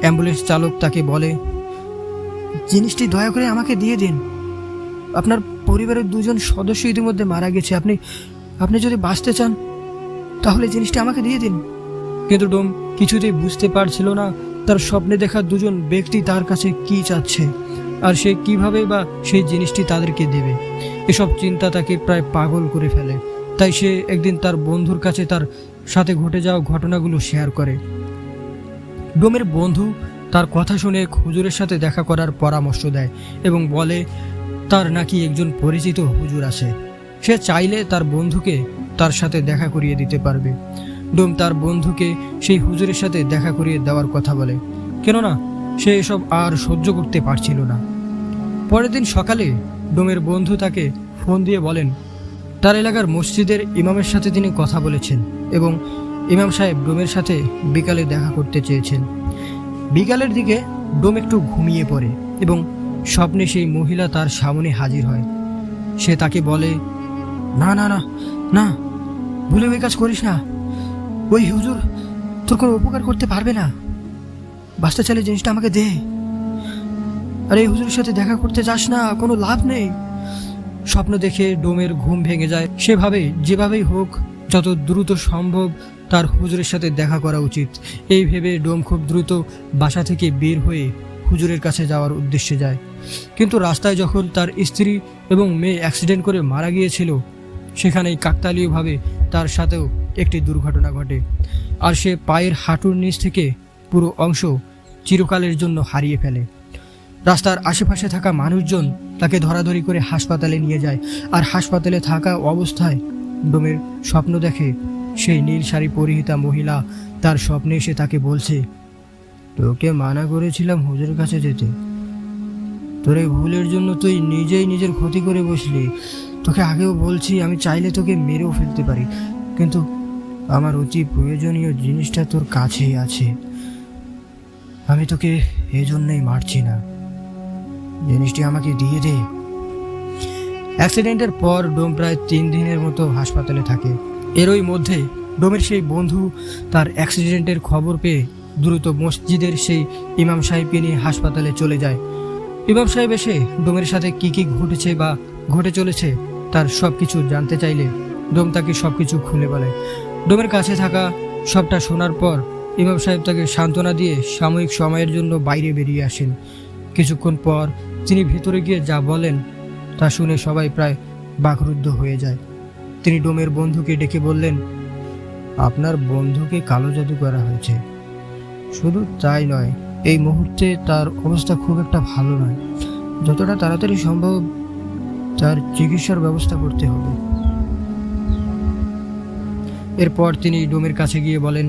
S1: অ্যাম্বুলেন্স চালক তাকে বলে জিনিসটি দয়া করে আমাকে দিয়ে দিন, আপনার পরিবারের দুজন সদস্য ইতিমধ্যে মারা গেছে, আপনি যদি বাঁচতে চান তাহলে জিনিসটি আমাকে দিয়ে দিন। কিন্তু ডোম কিছুতেই বুঝতে পারছিল না তার স্বপ্নে দেখা দুজন ব্যক্তি তার কাছে কি চাচ্ছে আর সে কিভাবে বা সেই জিনিসটি তাদেরকে দেবে। এসব চিন্তা তাকে প্রায় পাগল করে ফেলে। তাই সে একদিন তার বন্ধুর কাছে তার সাথে ঘটে যাওয়া ঘটনাগুলো শেয়ার করে। ডোমের বন্ধু তার কথা শুনে হুজুরের সাথে দেখা করার পরামর্শ দেয় এবং বলে তার নাকি একজন পরিচিত হুজুর আছে, সে চাইলে তার বন্ধুকে তার সাথে দেখা করিয়ে দিতে পারবে। ডোম তার বন্ধুকে সেই হুজুরের সাথে দেখা করিয়ে দেওয়ার কথা বলে, কেননা সে এসব আর সহ্য করতে পারছিল না। পরের দিন সকালে ডোমের বন্ধু তাকে ফোন দিয়ে বলেন তার এলাকার মসজিদের ইমামের সাথে তিনি কথা বলেছেন এবং ইমাম সাহেব ডোমের সাথে বিকালে দেখা করতে চেয়েছেন। বিকালের দিকে ডোম একটু ঘুমিয়ে পড়ে এবং স্বপ্নে সেই মহিলা তার সামনে হাজির হয়। সে তাকে বলে না না না না, ভুলে ওই কাজ করিস না, ওই হুজুর তোর কোনো উপকার করতে পারবে না, বাঁচতে চাইলে জিনিসটা আমাকে দে। আর এই হুজুরের সাথে দেখা করতে যাস না, কোনো লাভ নেই। স্বপ্ন দেখে ডোমের ঘুম ভেঙে যায়। সেভাবে যেভাবেই হোক যত দ্রুত সম্ভব তার হুজুরের সাথে দেখা করা উচিত। এই ভেবে ডোম খুব দ্রুত বাসা থেকে বের হয়ে হুজুরের কাছে যাওয়ার উদ্দেশ্যে যায়। কিন্তু রাস্তায় যখন তার স্ত্রী এবং মেয়ে অ্যাক্সিডেন্ট করে মারা গিয়েছিল, সেখানেই কাকতালীয়ভাবে তার সাথেও একটি দুর্ঘটনা ঘটে, আর সে পায়ের হাঁটুর নিচ থেকে পুরো অংশ চিরকালের জন্য হারিয়ে ফেলে। রাস্তার আশেপাশে থাকা মানুষজন তাকে ধরাধরি করে হাসপাতালে নিয়ে যায়, আর হাসপাতালে থাকা অবস্থায় ডোমের স্বপ্ন দেখে সেই নীল শাড়ি পরিহিতা মহিলা তার স্বপ্নে এসে তাকে বলছে, তোকে মানা করেছিলাম হুজুরের কাছে যেতে, তোর এই ভুলের জন্য তুই নিজেই নিজের ক্ষতি করে বসলি। তোকে আগেও বলছি আমি চাইলে তোকে মেরেও ফেলতে পারি, কিন্তু আমার অতি প্রয়োজনীয় জিনিসটা তোর কাছেই আছে, আমি তোকে এজন্যই মারছি না, জিনিসটি আমাকে দিয়ে দে। অ্যাক্সিডেন্টের পর ডোম প্রায় 3 দিনের মতো হাসপাতালে থাকে। এরই মধ্যে ডোমের সেই বন্ধু তার অ্যাক্সিডেন্টের খবর পেয়ে দ্রুত মসজিদের সেই ইমাম সাহেবকে নিয়ে হাসপাতালে চলে যায়। ইমাম সাহেব এসে ডোমের সাথে কি কি ঘটেছে বা ঘটে চলেছে তার সব কিছু জানতে চাইলে ডোম তাকে সব কিছু খুলে বলে। ডোমের কাছে থাকা সবটা শোনার পর ইমাম সাহেব তাকে সান্ত্বনা দিয়ে সাময়িক সময়ের জন্য বাইরে বেরিয়ে আসেন। কিছুক্ষণ পর তিনি ভেতরে গিয়ে যা বলেন তা শুনে সবাই প্রায় বাকরুদ্ধ হয়ে যায়। তিনি ডোমের বন্ধুকে ডেকে বললেন, আপনার বন্ধুকে কালো জাদু করা হয়েছে। শুধু তাই নয়, এই মুহূর্তে তার অবস্থা খুব একটা ভালো নয়, যতটা তাড়াতাড়ি সম্ভব তার চিকিৎসার ব্যবস্থা করতে হবে। এরপর তিনি ডোমের কাছে গিয়ে বলেন,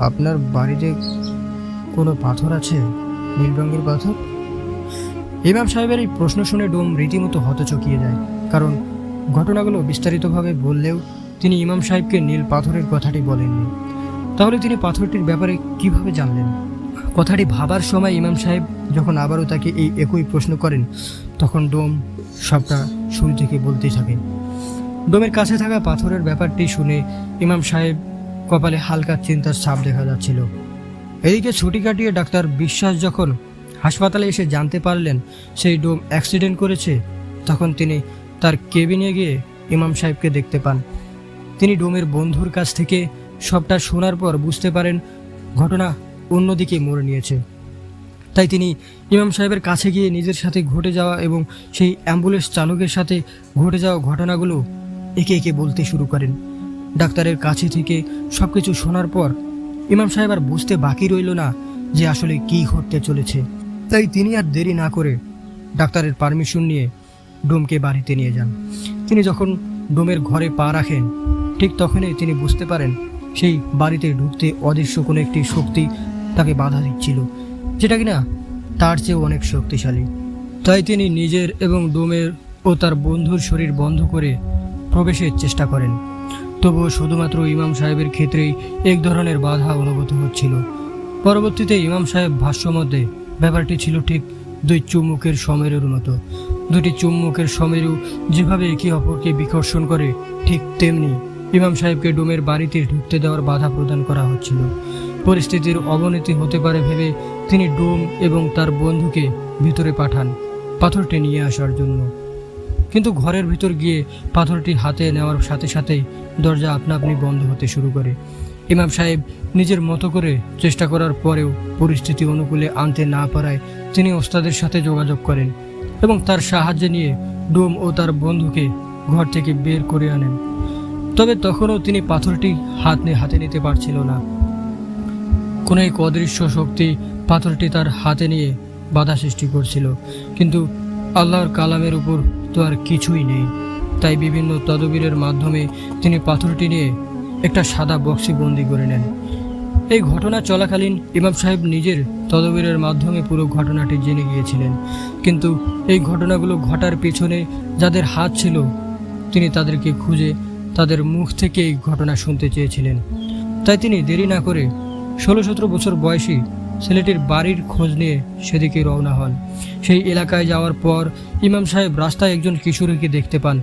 S1: আপনার বাড়িতে কোনো পাথর আছে, নীল রঙের পাথর? ইমাম সাহেবের এই প্রশ্ন শুনে ডোম রীতিমতো হতচকিয়ে যায়, কারণ ঘটনাগুলো বিস্তারিতভাবে বললেও তিনি ইমাম সাহেবকে নীল পাথরের কথাটি বলেননি। তাহলে তিনি পাথরটির ব্যাপারে কিভাবে জানলেন? কথাটি ভাবার সময় ইমাম সাহেব যখন আবারও তাকে এই একই প্রশ্ন করেন, তখন ডোম সবটা শুরু থেকে বলতে থাকেন। ডোমের কাছে থাকা পাথরের ব্যাপারটি শুনে ইমাম সাহেব কপালে হালকা চিন্তার ছাপ দেখা যাচ্ছিল। এদিকে ছুটি কাটিয়ে ডাক্তার বিশ্বাস যখন হাসপাতালে এসে জানতে পারলেন সেই ডোম অ্যাক্সিডেন্ট করেছে, তখন তিনি তার কেবিনে গিয়ে ইমাম সাহেবকে দেখতে পান। তিনি ডোমের বন্ধুর কাছ থেকে সবটা শোনার পর বুঝতে পারেন ঘটনা অন্যদিকে মোড় নিয়েছে। তাই তিনি ইমাম সাহেবের কাছে গিয়ে নিজের সাথে ঘটে যাওয়া এবং সেই অ্যাম্বুলেন্স চালকের সাথে ঘটে যাওয়া ঘটনাগুলো একে একে বলতে শুরু করেন। ডাক্তারের কাছে থেকে সব কিছু শোনার পর ইমাম সাহেব আর বুঝতে বাকি রইল না যে আসলে কী ঘটতে চলেছে। তাই তিনি আর দেরি না করে ডাক্তারের পারমিশন নিয়ে ডোমকে বাড়িতে নিয়ে যান। তিনি যখন ডোমের ঘরে পা রাখেন, ঠিক তখনই তিনি বুঝতে পারেন সেই বাড়িতে ঢুকতে অদৃশ্য কোনো একটি শক্তি তাকে বাধা দিচ্ছিল, যেটা কিনা তার চেয়েও অনেক শক্তিশালী। তাই তিনি নিজের এবং ডোমের ও তার বন্ধুর শরীর বন্ধ করে প্রবেশের চেষ্টা করেন। তবুও শুধুমাত্র ইমাম সাহেবের ক্ষেত্রেই এক ধরনের বাধা অনুভূত হচ্ছিল। পরবর্তীতে ইমাম সাহেব ভাষ্যমধ্যে ব্যাপারটি ছিল ঠিক 2 চুম্বকের সমেরুর মতো। 2টি চুম্বকের সমেরু যেভাবে একে অপরকে বিকর্ষণ করে, ঠিক তেমনি ইমাম সাহেবকে ডোমের বাড়িতে ঢুকতে দেওয়ার বাধা প্রদান করা হচ্ছিল। পরিস্থিতির অবনতি হতে পারে ভেবে তিনি ডোম এবং তার বন্ধুকে ভিতরে পাঠান পাথরটি নিয়ে আসার জন্য। কিন্তু ঘরের ভিতর গিয়ে পাথরটি হাতে নেওয়ার সাথে সাথেই দরজা আপনা আপনি বন্ধ হতে শুরু করে। ইমাম সাহেব নিজের মতো করে চেষ্টা করার পরেও পরিস্থিতি অনুকূলে আনতে না পারায় তিনি ওস্তাদের সাথে যোগাযোগ করেন এবং তার সাহায্য নিয়ে ডোম ও তার বন্ধুকে ঘর থেকে বের করে আনেন। তবে তখনও তিনি পাথরটি হাতে নিতে পারছিল না। কোনো এক অদৃশ্য শক্তি পাথরটি তার হাতে নিয়ে বাধা সৃষ্টি করছিল, কিন্তু আল্লাহর কালামের উপর তো আর কিছুই নেই। তাই বিভিন্ন তদবিরের মাধ্যমে তিনি পাথরটি নিয়ে একটা সাদা বক্সে বন্দি করে নেন। এই ঘটনা চলাকালীন ইমাম সাহেব নিজের তদবিরের মাধ্যমে পুরো ঘটনাটি জেনে গিয়েছিলেন, কিন্তু এই ঘটনাগুলো ঘটার পেছনে যাদের হাত ছিল তিনি তাদেরকে খুঁজে তাদের মুখ থেকে এই ঘটনা শুনতে চেয়েছিলেন। তাই তিনি দেরি না করে 16-17 বছর বয়সী ছেলেটির বাড়ির খোঁজ নিয়ে সেদিকে রওনা হন। সেই এলাকায় যাওয়ার পর ইমাম সাহেব রাস্তায় একজন কিশোরীকে দেখতে পান,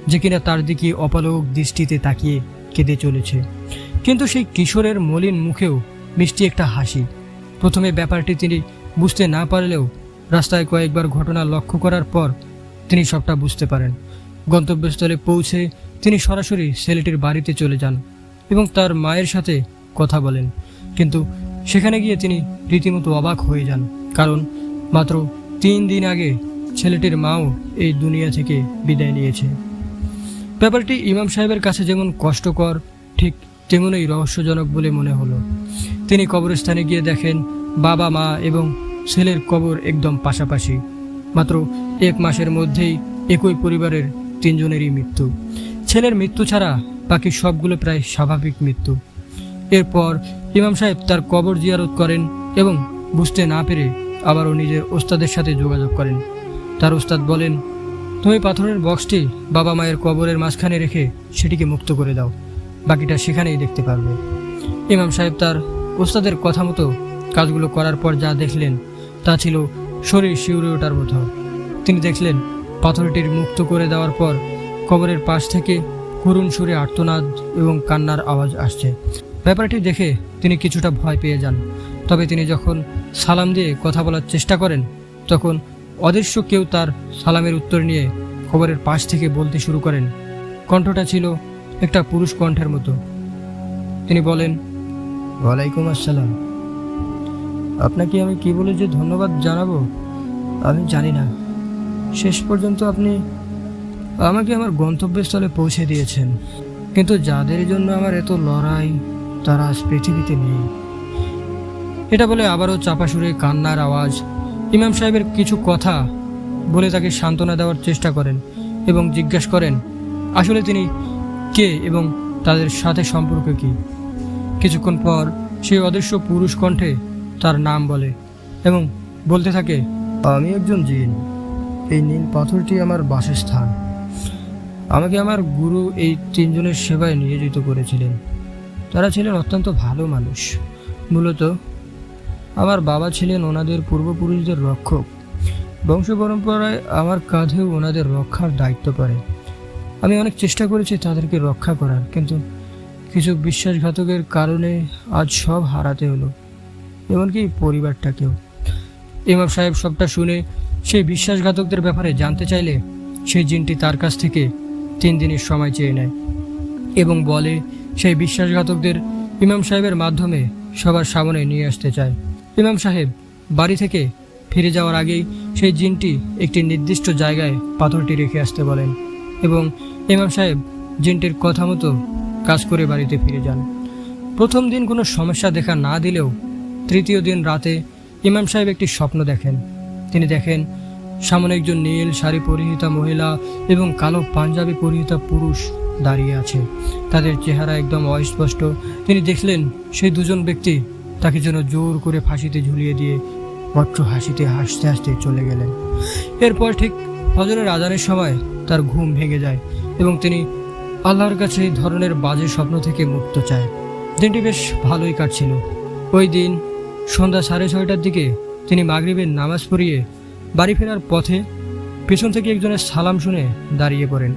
S1: যে কিনা তার দিকে অপলক দৃষ্টিতে তাকিয়ে কেঁদে চলেছে। কিন্তু সেই কিশোরের মলিন মুখেও মিষ্টি একটা হাসি। প্রথমে ব্যাপারটি তিনি বুঝতে না পারলেও রাস্তায় কয়েকবার ঘটনা লক্ষ্য করার পর তিনি সবটা বুঝতে পারেন। গন্তব্যস্থলে পৌঁছে তিনি সরাসরি ছেলেটির বাড়িতে চলে যান এবং তার মায়ের সাথে কথা বলেন। কিন্তু সেখানে গিয়ে তিনি রীতিমতো অবাক হয়ে যান, কারণ মাত্র 3 দিন আগে ছেলেটির মাও এই দুনিয়া থেকে বিদায় নিয়েছে। ব্যাপারটি ইমাম সাহেবের কাছে যেমন কষ্টকর, ঠিক তেমনই রহস্যজনক বলে মনে হলো। তিনি কবরস্থানে গিয়ে দেখেন বাবা, মা এবং ছেলের কবর একদম পাশাপাশি। মাত্র 1 মাসের মধ্যেই একই পরিবারের 3 জনেরই মৃত্যু। ছেলের মৃত্যু ছাড়া বাকি সবগুলো প্রায় স্বাভাবিক মৃত্যু। এরপর ইমাম সাহেব তার কবর জিয়ারত করেন এবং বুঝতে না পেরে আবারও নিজের ওস্তাদের সাথে যোগাযোগ করেন। তার ওস্তাদ বলেন, তুমি পাথরের বক্সটি বাবা মায়ের কবরের মাঝখানে রেখে সেটিকে মুক্ত করে দাও, বাকিটা সেখানেই দেখতে পারবে। ইমাম সাহেব তার ওস্তাদের কথা মতো কাজগুলো করার পর যা দেখলেন তা ছিল শরীর শিউরে ওঠার মতো। তিনি দেখলেন পাথরটির মুক্ত করে দেওয়ার পর কবরের পাশ থেকে করুণ সুরে আর্তনাদ এবং কান্নার আওয়াজ আসছে। ব্যাপারটি দেখে তিনি কিছুটা ভয় পেয়ে যান। তবে তিনি যখন সালাম দিয়ে কথা বলার চেষ্টা করেন, তখন অদৃশ্য কেউ তার সালামের উত্তর নিয়ে কবরের পাশ থেকে বলতে শুরু করেন। কণ্ঠটা ছিল একটা পুরুষ কণ্ঠের মতো। তিনি বলেন, ওয়ালাইকুম আসসালাম। আপনাকে আমি কি বলে যে ধন্যবাদ জানাবো আমি জানি না। শেষ পর্যন্ত আপনি আমাকে আমার গন্তব্যস্থলে পৌঁছে দিয়েছেন, কিন্তু যাদের জন্য আমার এত লড়াই তারা আজ পৃথিবীতে নেই। এটা বলে আবারও চাপা সুরে কান্নার আওয়াজ। ইমাম সাহেবের কিছু কথা বলে তাকে সান্ত্বনা দেওয়ার চেষ্টা করেন এবং জিজ্ঞাসা করেন আসলে তিনি কে এবং তাদের সাথে সম্পর্ক কী। কিছুক্ষণ পর সেই অদৃশ্য পুরুষ কণ্ঠে তার নাম বলে এবং বলতে থাকে, আমি একজন জিন। এই নীল পাথরটি আমার বাসস্থান। আমাকে আমার গুরু এই 3 জনের সেবায় নিয়োজিত করেছিলেন। তারা ছিলেন অত্যন্ত ভালো মানুষ। মূলত আমার বাবা ছিলেন ওনাদের পূর্বপুরুষদের রক্ষক। বংশ পরম্পরায় আমার কাঁধেও ওনাদের রক্ষার দায়িত্ব পড়ে। আমি অনেক চেষ্টা করেছি তাদেরকে রক্ষা করার, কিন্তু কিছু বিশ্বাসঘাতকের কারণে আজ সব হারাতে হলো, এমনকি পরিবারটাকেও। ইমাম সাহেব সবটা শুনে সেই বিশ্বাসঘাতকদের ব্যাপারে জানতে চাইলে সেই জিনটি তার কাছ থেকে 3 দিনের সময় চেয়ে নেয় এবং বলে সেই বিশ্বাসঘাতকদের ইমাম সাহেবের মাধ্যমে সবার সামনে নিয়ে আসতে চায়। ইমাম সাহেব বাড়ি থেকে ফিরে যাওয়ার আগেই সেই জিনটি একটি নির্দিষ্ট জায়গায় পাথরটি রেখে আসতে বলেন এবং ইমাম সাহেব জিনটির কথা মতো কাজ করে বাড়িতে ফিরে যান। প্রথম দিন কোনো সমস্যা দেখা না দিলেও 3য় দিন রাতে ইমাম সাহেব একটি স্বপ্ন দেখেন। তিনি দেখেন সামনে একজন নীল শাড়ি পরিহিতা মহিলা এবং কালো পাঞ্জাবি পরিহিতা পুরুষ দাঁড়িয়ে আছে। তাদের চেহারা একদম অস্পষ্ট। তিনি দেখলেন সেই 2 জন ব্যক্তি তাকে যেন জোর করে ফাঁসিতে ঝুলিয়ে দিয়ে ভদ্র হাসিতে হাসতে হাসতে চলে গেলেন। এরপর ঠিক ফজরের আজানের সময় তার ঘুম ভেঙে যায় এবং তিনি আল্লাহর কাছে এই ধরনের বাজে স্বপ্ন থেকে মুক্ত চায়। দিনটি বেশ ভালোই কাটছিল। ওই দিন সন্ধ্যা 6:30টার দিকে তিনি মাগরিবের নামাজ পড়িয়ে বাড়ি ফেরার পথে পেছন থেকে একজনের সালাম শুনে দাঁড়িয়ে পড়েন।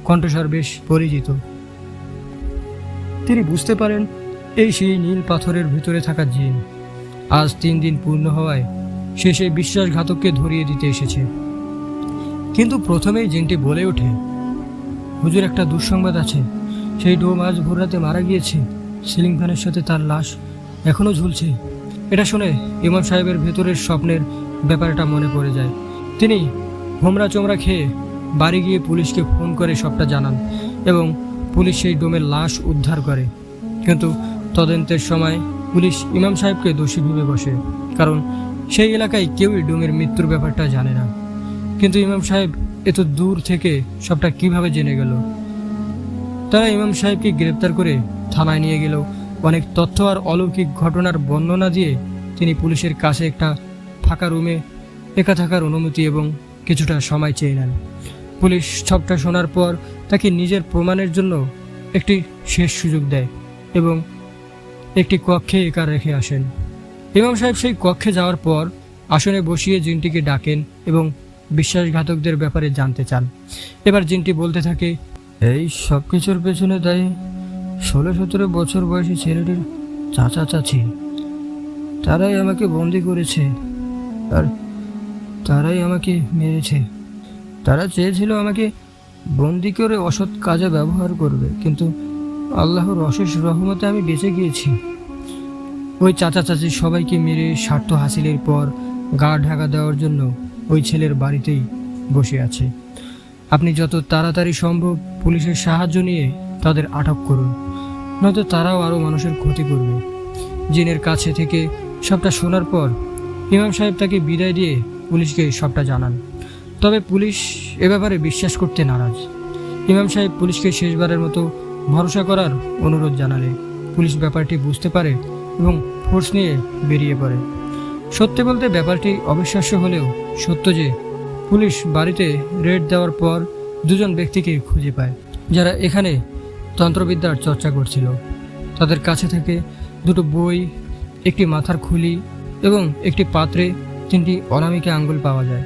S1: কণ্ঠস্বর বেশ পরিচিত। তিনি বুঝতে পারেন এই সেই নীল পাথরের ভিতরে থাকা জিন। আজ 3 দিন পূর্ণ হওয়ায় সে সেই বিশ্বাসঘাতককে ধরিয়ে দিতে এসেছে। কিন্তু প্রথমেই জিনটি বলে ওঠে, হুজুর, একটা দুঃসংবাদ আছে। সেই ডোম আজ ভোর রাতে মারা গিয়েছে। সিলিং ফ্যানের সাথে তার লাশ এখনও ঝুলছে। এটা শুনে ইমাম সাহেবের ভেতরের স্বপ্নের ব্যাপারটা মনে পড়ে যায়। তিনি হোমরা চোমরা খেয়ে বাড়ি গিয়ে পুলিশকে ফোন করে সবটা জানান এবং পুলিশ সেই ডোমের লাশ উদ্ধার করে। কিন্তু তদন্তের সময় পুলিশ ইমাম সাহেবকে দোষী ভেবে বসে, কারণ সেই এলাকায় কেউই ডোমের মৃত্যুর ব্যাপারটা জানে না। কিন্তু ইমাম সাহেব এত দূর থেকে সবটা কিভাবে জেনে গেল? তারা ইমাম সাহেবকে গ্রেপ্তার করে থানায় নিয়ে গেল। অনেক তথ্য আর অলৌকিক ঘটনার বর্ণনা দিয়ে তিনি পুলিশের কাছে একটা ফাঁকা রুমে একা থাকার অনুমতি এবং কিছুটা সময় চেয়ে নেন। পুলিশ সবটা শোনার পর তাকে নিজের প্রমাণের জন্য একটি শেষ সুযোগ দেয় এবং একটি কক্ষে একা রেখে আসেন। ইমাম সাহেব সেই কক্ষে যাওয়ার পর আসনে বসিয়ে জিনটিকে ডাকেন এবং বিশ্বাসঘাতকদের ব্যাপারে জানতে চান। এবার জিনটি বলতে থাকে, এই সব কিছুর পেছনে দায়ী 16-17 বছর বয়সী ছেলেটির চাচা চাচি। তারাই আমাকে বন্দি করেছে আর তারাই আমাকে মেরেছে। তারা চেয়েছিল আমাকে বন্দি করে অসৎ কাজে ব্যবহার করবে, কিন্তু আল্লাহর অশেষ রহমতে আমি বেঁচে গিয়েছি। ওই চাচা চাচি সবাইকে মেরে স্বার্থ হাসিলের পর গা ঢাকা দেওয়ার জন্য ওই ছেলের বাড়িতেই বসে আছে। আপনি যত তাড়াতাড়ি সম্ভব পুলিশের সাহায্য নিয়ে তাদের আটক করুন, নয়তো তারাও আরও মানুষের ক্ষতি করবে। জিনের কাছে থেকে সবটা শোনার পর ইমাম সাহেব তাকে বিদায় দিয়ে পুলিশকে সবটা জানান। তবে পুলিশ এ ব্যাপারে বিশ্বাস করতে নারাজ। ইমাম সাহেব পুলিশকে শেষবারের মতো ভরসা করার অনুরোধ জানালে পুলিশ ব্যাপারটি বুঝতে পারে এবং ফোর্স নিয়ে বেরিয়ে পড়ে। সত্যি বলতে ব্যাপারটি অবিশ্বাস্য হলেও সত্য যে পুলিশ বাড়িতে রেড দেওয়ার পর দুজন ব্যক্তিকে খুঁজে পায়, যারা এখানে তন্ত্রবিদ্যার চর্চা করছিল। তাদের কাছে থেকে দুটো বই, একটি মাথার খুলি এবং একটি পাত্রে 3টি অনামিকা আঙ্গুল পাওয়া যায়।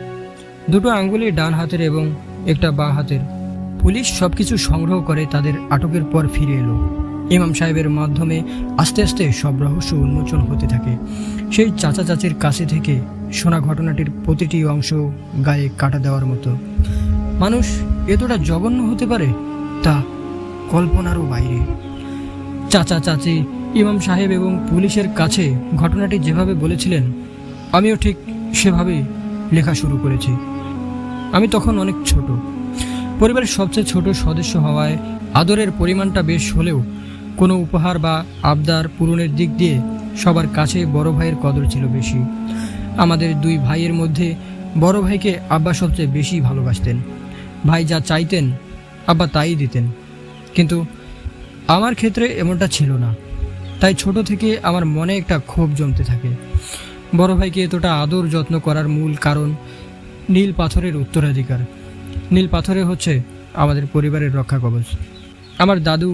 S1: দুটো আঙ্গুলি ডান হাতের এবং একটা বাঁ হাতের। পুলিশ সবকিছু সংগ্রহ করে তাদের আটকের পর ফিরে এলো। ইমাম সাহেবের মাধ্যমে আস্তে আস্তে সব রহস্য উন্মোচন হতে থাকে। সেই চাচা চাচির কাছে থেকে শোনা ঘটনাটির প্রতিটি অংশ গায়ে কাটা দেওয়ার মতো। মানুষ এতটা জঘন্য হতে পারে তা কল্পনারও বাইরে। চাচা চাচি, ইমাম সাহেব এবং পুলিশের কাছে ঘটনাটি যেভাবে বলেছিলেন, আমিও ঠিক সেভাবেই লেখা শুরু করেছি। আমি তখন অনেক ছোট, পরিবারের সবচেয়ে ছোট সদস্য হওয়ায় আদরের পরিমাণটা বেশ হলেও কোনো উপহার বা আবদার পূরণের দিক দিয়ে সবার কাছে বড় ভাইয়ের কদর ছিল বেশি। আমাদের 2 ভাইয়ের মধ্যে বড় ভাইকে আব্বা সবচেয়ে বেশি ভালোবাসতেন। ভাই যা চাইতেন আব্বা তাই দিতেন, কিন্তু আমার ক্ষেত্রে এমনটা ছিল না। তাই ছোট থেকে আমার মনে একটা ক্ষোভ জমতে থাকে। বড় ভাইকে এতটা আদর যত্ন করার মূল কারণ নীল পাথরের উত্তরাধিকার। নীল পাথরে হচ্ছে আমাদের পরিবারের রক্ষা কবচ। আমার দাদু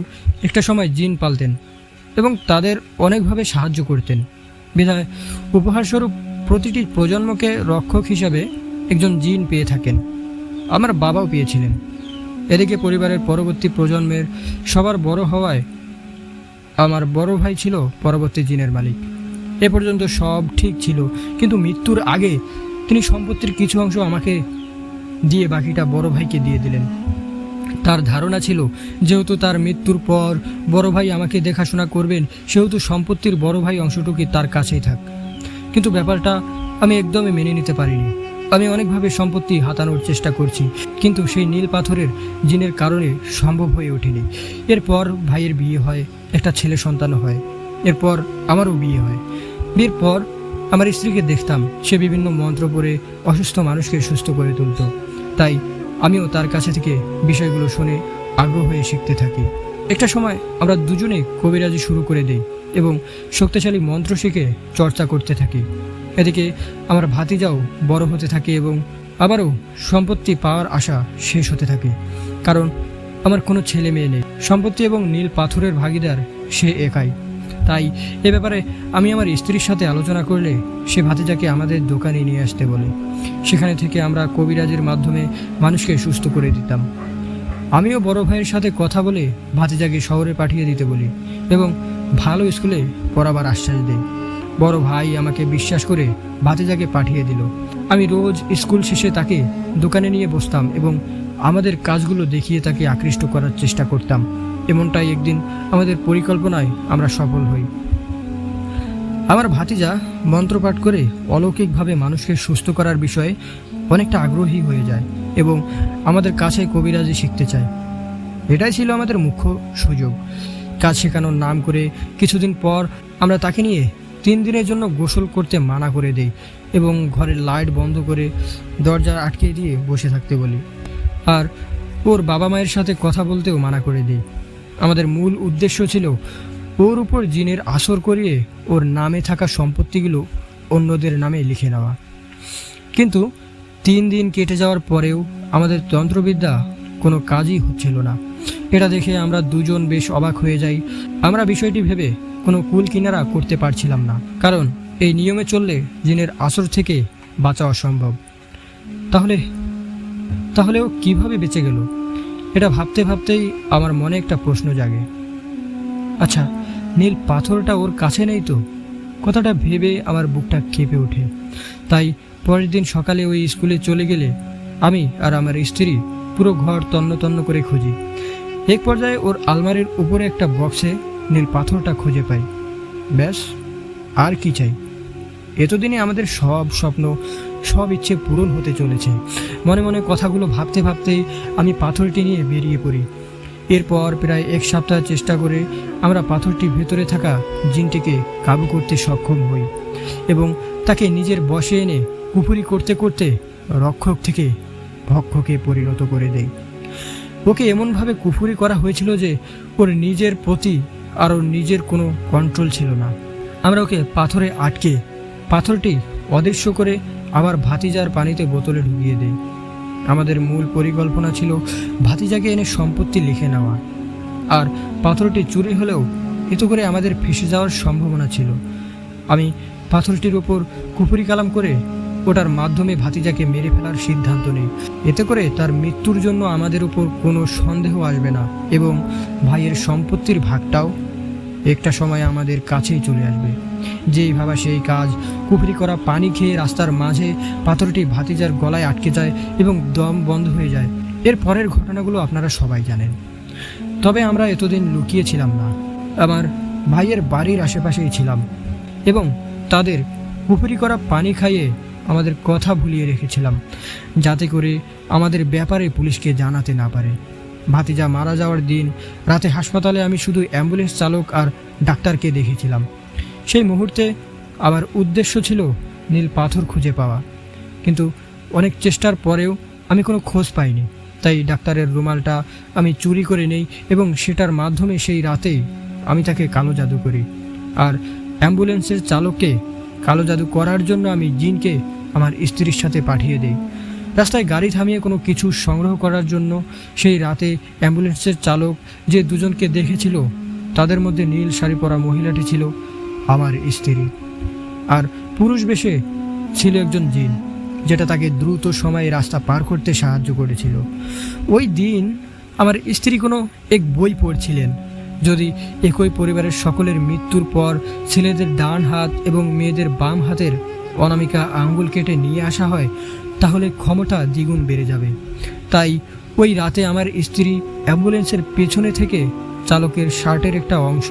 S1: একটা সময় জিন পালতেন এবং তাদের অনেকভাবে সাহায্য করতেন। বিধায় উপহারস্বরূপ প্রতিটি প্রজন্মকে রক্ষক হিসাবে একজন জিন পেয়ে থাকেন। আমার বাবাও পেয়েছিলেন। এদিকে পরিবারের পরবর্তী প্রজন্মের সবার বড় হওয়ায় আমার বড় ভাই ছিল পরবর্তী জিনের মালিক। এ পর্যন্ত সব ঠিক ছিল, কিন্তু মৃত্যুর আগে তিনি সম্পত্তির কিছু অংশ আমাকে দিয়ে বাকিটা বড় ভাইকে দিয়ে দিলেন। তার ধারণা ছিল যেহেতু তার মৃত্যুর পর বড় ভাই আমাকে দেখাশোনা করবেন, সেহেতু সম্পত্তির বড় ভাই অংশটুকু তার কাছেই থাক। কিন্তু ব্যাপারটা আমি একদমই মেনে নিতে পারিনি। আমি অনেকভাবে সম্পত্তি হাতানোর চেষ্টা করছি, কিন্তু সেই নীল পাথরের জিনের কারণে সম্ভব হয়ে ওঠেনি। এরপর ভাইয়ের বিয়ে হয়, একটা ছেলে সন্তানও হয়। এরপর আমারও বিয়ে হয়। বিয়ের পর আমার স্ত্রীকে দেখতাম সে বিভিন্ন মন্ত্র পড়ে অসুস্থ মানুষকে সুস্থ করে তুলত। তাই আমিও তার কাছে থেকে বিষয়গুলো শুনে আগ্রহ হয়ে শিখতে থাকি। একটা সময় আমরা দুজনেই কবিরাজি শুরু করে দিই এবং শক্তিশালী মন্ত্র শিখে চর্চা করতে থাকি। এদিকে আমার ভাতিজাও বড় হতে থাকে এবং আবারও সম্পত্তি পাওয়ার আশা শেষ হতে থাকে, কারণ আমার কোনো ছেলে মেয়ে নেই। সম্পত্তি এবং নীল পাথরের ভাগিদার সে একাই। তাই এ ব্যাপারে আমি আমার স্ত্রীর সাথে আলোচনা করলে সে ভাতিজাকে আমাদের দোকানে নিয়ে আসতে বলে। সেখানে থেকে আমরা কবিরাজের মাধ্যমে মানুষকে সুস্থ করে দিতাম। আমিও বড় ভাইয়ের সাথে কথা বলে ভাতিজাকে শহরে পাঠিয়ে দিতে বলি এবং ভালো স্কুলে পড়াবার আশ্বাস দেই। বড় ভাই আমাকে বিশ্বাস করে ভাতিজাকে পাঠিয়ে দিল। আমি রোজ স্কুল শেষে তাকে দোকানে নিয়ে বসতাম এবং আমাদের কাজগুলো দেখিয়ে তাকে আকৃষ্ট করার চেষ্টা করতাম। এমনটাই একদিন আমাদের পরিকল্পনায় আমরা সফল হই। আমার ভাতিজা মন্ত্রপাঠ করে অলৌকিকভাবে মানুষকে সুস্থ করার বিষয়ে অনেকটা আগ্রহী হয়ে যায় এবং আমাদের কাছে কবিরাজি শিখতে চায়। এটাই ছিল আমাদের মুখ্য সুযোগ। কাজ শেখানোর নাম করে কিছুদিন পর আমরা তাকে নিয়ে 3 দিনের জন্য গোসল করতে মানা করে দেই এবং ঘরের লাইট বন্ধ করে দরজা আটকে দিয়ে বসে থাকতে বলি। আর ওর বাবা মায়ের সাথে কথা বলতেও মানা করে দিই। আমাদের মূল উদ্দেশ্য ছিল ওর উপর জিনের আসর করিয়ে ওর নামে থাকা সম্পত্তিগুলো অন্যদের নামে লিখে নেওয়া। কিন্তু 3 দিন কেটে যাওয়ার পরেও আমাদের তন্ত্রবিদ্যা কোনো কাজই হচ্ছিল না। এটা দেখে আমরা দুজন বেশ অবাক হয়ে যাই। আমরা বিষয়টি ভেবে কোনো কুল কিনারা করতে পারছিলাম না, কারণ এই নিয়মে চললে জিনের আসর থেকে বাঁচা অসম্ভব। তাহলে ও কীভাবে বেঁচে গেল? এটা ভাবতে ভাবতেই আমার মনে একটা প্রশ্ন জাগে। আচ্ছা, নীল পাথরটা ওর কাছে নেই তো? কথাটা ভেবে আমার বুকটা কেঁপে ওঠে। তাই পরের দিন সকালে ওই স্কুলে চলে গেলে আমি আর আমার স্ত্রী পুরো ঘর তন্ন তন্ন করে খুঁজি। এক পর্যায়ে ওর আলমারির উপরে একটা বক্সে নীল পাথরটা খুঁজে পাই। ব্যাস, আর কি চাই? এতদিনে আমাদের সব স্বপ্ন, সব ইচ্ছে পূরণ হতে চলেছে। মনে মনে কথাগুলো ভাবতে ভাবতেই আমি পাথরটি নিয়ে বেরিয়ে পড়ি। এরপর প্রায় 1 সপ্তাহ চেষ্টা করে আমরা পাথরটির ভেতরে থাকা জিনটিকে কাবু করতে সক্ষম হই এবং তাকে নিজের বশে এনে কুফুরি করতে করতে রক্ষক থেকে ভক্ষকে পরিণত করে দেই। ওকে এমনভাবে কুফুরি করা হয়েছিল যে ওর নিজের প্রতি আর ওর নিজের কোনো কন্ট্রোল ছিল না। আমরা ওকে পাথরে আটকে পাথরটি অদৃশ্য করে আবার ভাতিজার পানিতে বোতলে ঢুকিয়ে দেই। আমাদের মূল পরিকল্পনা ছিল ভাতিজাকে এনে সম্পত্তি লিখে নেওয়া, আর পাথরটি চুরি হলেও এতে করে আমাদের ফেঁসে যাওয়ার সম্ভাবনা ছিল। আমি পাথরটির ওপর কুফুরি কালাম করে ওটার মাধ্যমে ভাতিজাকে মেরে ফেলার সিদ্ধান্ত নেই। এতে করে তার মৃত্যুর জন্য আমাদের উপর কোনো সন্দেহ আসবে না এবং ভাইয়ের সম্পত্তির ভাগটাও একটা সময় আমাদের কাছেই চলে আসবে। যেই ভাবা সেই কাজ। কুফরি করা পানি খেয়ে রাস্তার মাঝে পাথরটি ভাতিজার গলায় আটকে যায় এবং দম বন্ধ হয়ে যায়। এর পরের ঘটনাগুলো আপনারা সবাই জানেন। তবে আমরা এতদিন লুকিয়েছিলাম না, আমার ভাইয়ের বাড়ির আশেপাশেই ছিলাম এবং তাদের কুফরি করা পানি খাইয়ে আমাদের কথা ভুলিয়ে রেখেছিলাম, যাতে করে আমাদের ব্যাপারে পুলিশকে জানাতে না পারে। ভাতিজা মারা যাওয়ার দিন রাতে হাসপাতালে আমি শুধু অ্যাম্বুলেন্স চালক আর ডাক্তারকে দেখেছিলাম। সেই মুহূর্তে আমার উদ্দেশ্য ছিল নীল পাথর খুঁজে পাওয়া, কিন্তু অনেক চেষ্টার পরেও আমি কোনো খোঁজ পাইনি। তাই ডাক্তারের রুমালটা আমি চুরি করে নেই এবং সেটার মাধ্যমে সেই রাতেই আমি তাকে কালো জাদু করি। আর অ্যাম্বুলেন্সের চালককে কালো জাদু করার জন্য আমি জিনকে আমার স্ত্রীর সাথে পাঠিয়ে দেই। রাস্তায় গাড়ি থামিয়ে কোনো কিছু সংগ্রহ করার জন্য সেই রাতে অ্যাম্বুলেন্সের চালক যে দুজনকে দেখেছিল তাদের মধ্যে নীল শাড়ি পরা মহিলাটি ছিল আমার স্ত্রী, আর পুরুষ বেশে ছিল একজন জিন, যেটা তাকে দ্রুত সময়ে রাস্তা পার করতে সাহায্য করেছিল। ওই দিন আমার স্ত্রী কোনো এক বই পড়ছিলেন। যদি একই পরিবারের সকলের মৃত্যুর পর ছেলেদের ডান হাত এবং মেয়েদের বাম হাতের অনামিকা আঙ্গুল কেটে নিয়ে আসা হয়, তাহলে ক্ষমতা দ্বিগুণ বেড়ে যাবে। তাই ওই রাতে আমার স্ত্রী অ্যাম্বুলেন্সের পেছনে থেকে চালকের শার্টের একটা অংশ,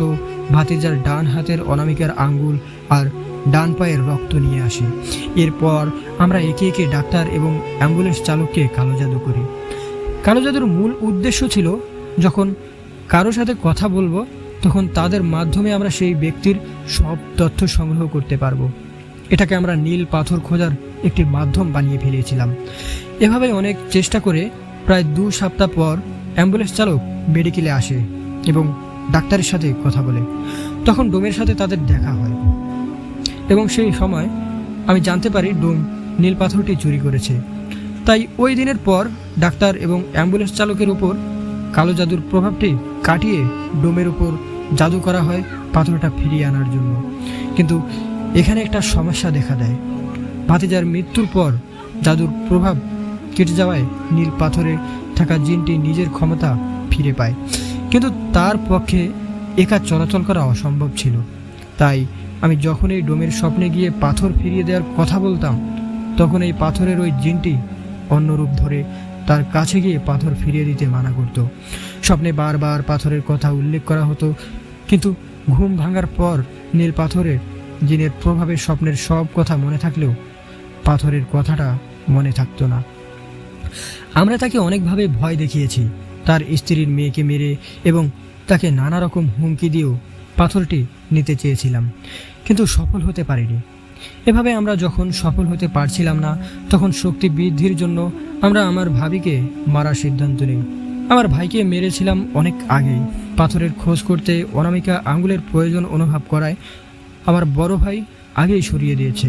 S1: ভাতিজার ডান হাতের অনামিকার আঙ্গুল আর ডান পায়ের রক্ত নিয়ে আসে। এরপর আমরা একে একে ডাক্তার এবং অ্যাম্বুলেন্স চালককে কালো জাদু করি। কালো জাদুর মূল উদ্দেশ্য ছিল যখন কারো সাথে কথা বলবো তখন তাদের মাধ্যমে আমরা সেই ব্যক্তির সব তথ্য সংগ্রহ করতে পারবো। এটাকে আমরা নীল পাথর খোঁজার একটি মাধ্যম বানিয়ে ফেলেছিলাম। এভাবে অনেক চেষ্টা করে প্রায় 2 সপ্তাহ পর অ্যাম্বুলেন্স চালক মেডিকেলে আসে এবং ডাক্তারের সাথে কথা বলে। তখন ডোমের সাথে তাদের দেখা হয় এবং সেই সময় আমি জানতে পারি ডোম নীল পাথরটি চুরি করেছে। তাই ওই দিনের পর ডাক্তার এবং অ্যাম্বুলেন্স চালকের উপর কালো জাদুর প্রভাবটি কাটিয়ে ডোমের উপর জাদু করা হয় পাথরটা ফিরিয়ে আনার জন্য। কিন্তু এখানে একটা সমস্যা দেখা দেয়। ভাতিজার মৃত্যুর পর জাদুর প্রভাব কেটে যাওয়ায় নীল পাথরে থাকা জিনটি নিজের ক্ষমতা ফিরে পায়, কিন্তু তার পক্ষে একা চলাচল করা অসম্ভব ছিল। তাই আমি যখন এই ডোমের স্বপ্নে গিয়ে পাথর ফিরিয়ে দেওয়ার কথা বলতাম, তখন এই পাথরের ওই জিনটি অন্য রূপ ধরে তার কাছে গিয়ে পাথর ফিরিয়ে দিতে মানা করত। স্বপ্নে বারবার পাথরের কথা উল্লেখ করা হতো, কিন্তু ঘুম ভাঙার পর নীল পাথরের জিনের প্রভাবে স্বপ্নের সব কথা মনে থাকলেও পাথরের কথাটা মনে থাকতো না। আমরা তাকে অনেকভাবে ভয় দেখিয়েছি, তার স্ত্রীর মেয়েকে মেরে এবং তাকে নানা রকম হুমকি দিয়েও পাথরটি নিতে চেয়েছিলাম, কিন্তু সফল হতে পারিনি। এভাবে আমরা যখন সফল হতে পারছিলাম না, তখন শক্তি বৃদ্ধির জন্য আমরা আমার ভাবিকে মারার সিদ্ধান্ত নিই। আমার ভাইকে মেরেছিলাম অনেক আগেই। পাথরের খোঁজ করতে অনামিকা আঙ্গুলের প্রয়োজন অনুভব করায় আমার বড় ভাই আগেই সরিয়ে দিয়েছে।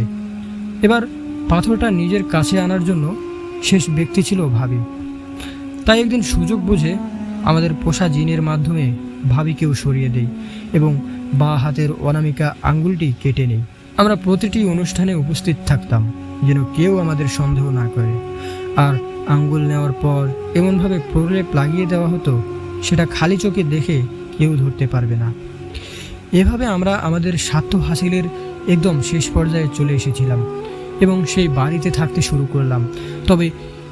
S1: এবার পাথরটা নিজের কাছে আনার জন্য শেষ ব্যক্তি ছিল ভাবি। তাই একদিন সুযোগ বুঝে আমাদের পোষা জিনের মাধ্যমে ভাবিকেও সরিয়ে দেই এবং বাঁ হাতের অনামিকা আঙ্গুলটি কেটে নেই। আমরা প্রতিটি অনুষ্ঠানে উপস্থিত থাকতাম যেন কেউ আমাদের সন্দেহ না করে। আর আঙ্গুল নেওয়ার পর এমনভাবে প্রলেপ লাগিয়ে দেওয়া হতো সেটা খালি চোখে দেখে কেউ ধরতে পারবে না। এভাবে আমরা আমাদের স্বার্থ হাসিলের একদম শেষ পর্যায়ে চলে এসেছিলাম এবং সেই বাড়িতে থাকতে শুরু করলাম। তবে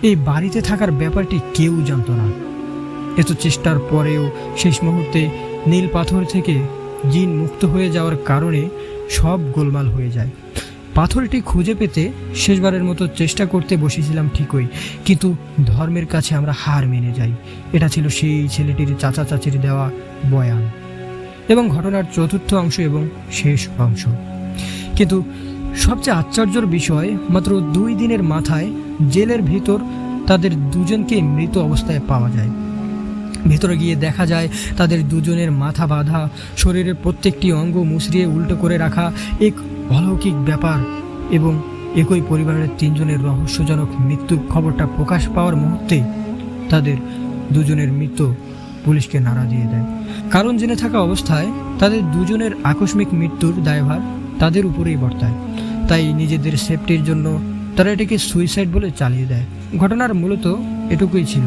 S1: এই বাড়িতে থাকার ব্যাপারটি কেউ জানতো না। এত চেষ্টার পরেও শেষ মুহূর্তে নীল পাথর থেকে জিন মুক্ত হয়ে যাওয়ার কারণে সব গোলমাল হয়ে যায়। পাথরটি খুঁজে পেতে শেষবারের মতো চেষ্টা করতে বসেছিলাম ঠিকই, কিন্তু ধর্মের কাছে আমরা হার মেনে যাই। এটা ছিল সেই ছেলেটির চাচা চাচির দেওয়া বয়ান এবং ঘটনার চতুর্থ অংশ এবং শেষ অংশ। কিন্তু সবচেয়ে আশ্চর্যের বিষয়, মাত্র 2 দিনের মাথায় জেলের ভিতর তাদের দুজনকে মৃত অবস্থায় পাওয়া যায়। ভেতরে গিয়ে দেখা যায় তাদের দুজনের মাথা বাঁধা, শরীরের প্রত্যেকটি অঙ্গ মুচড়িয়ে উল্টো করে রাখা এক অলৌকিক ব্যাপার। এবং একই পরিবারের 3 জনের রহস্যজনক মৃত্যুর খবরটা প্রকাশ পাওয়ার মুহূর্তে তাদের দুজনের মৃত্যু পুলিশকে নাড়া দিয়ে দেয়। কারণ জেনে থাকা অবস্থায় তাদের দুজনের আকস্মিক মৃত্যুর দায়ভার তাদের উপরেই বর্তায়। তাই নিজেদের সেফটির জন্য তারা এটাকে সুইসাইড বলে চালিয়ে দেয়। ঘটনার মূলত এটুকুই ছিল।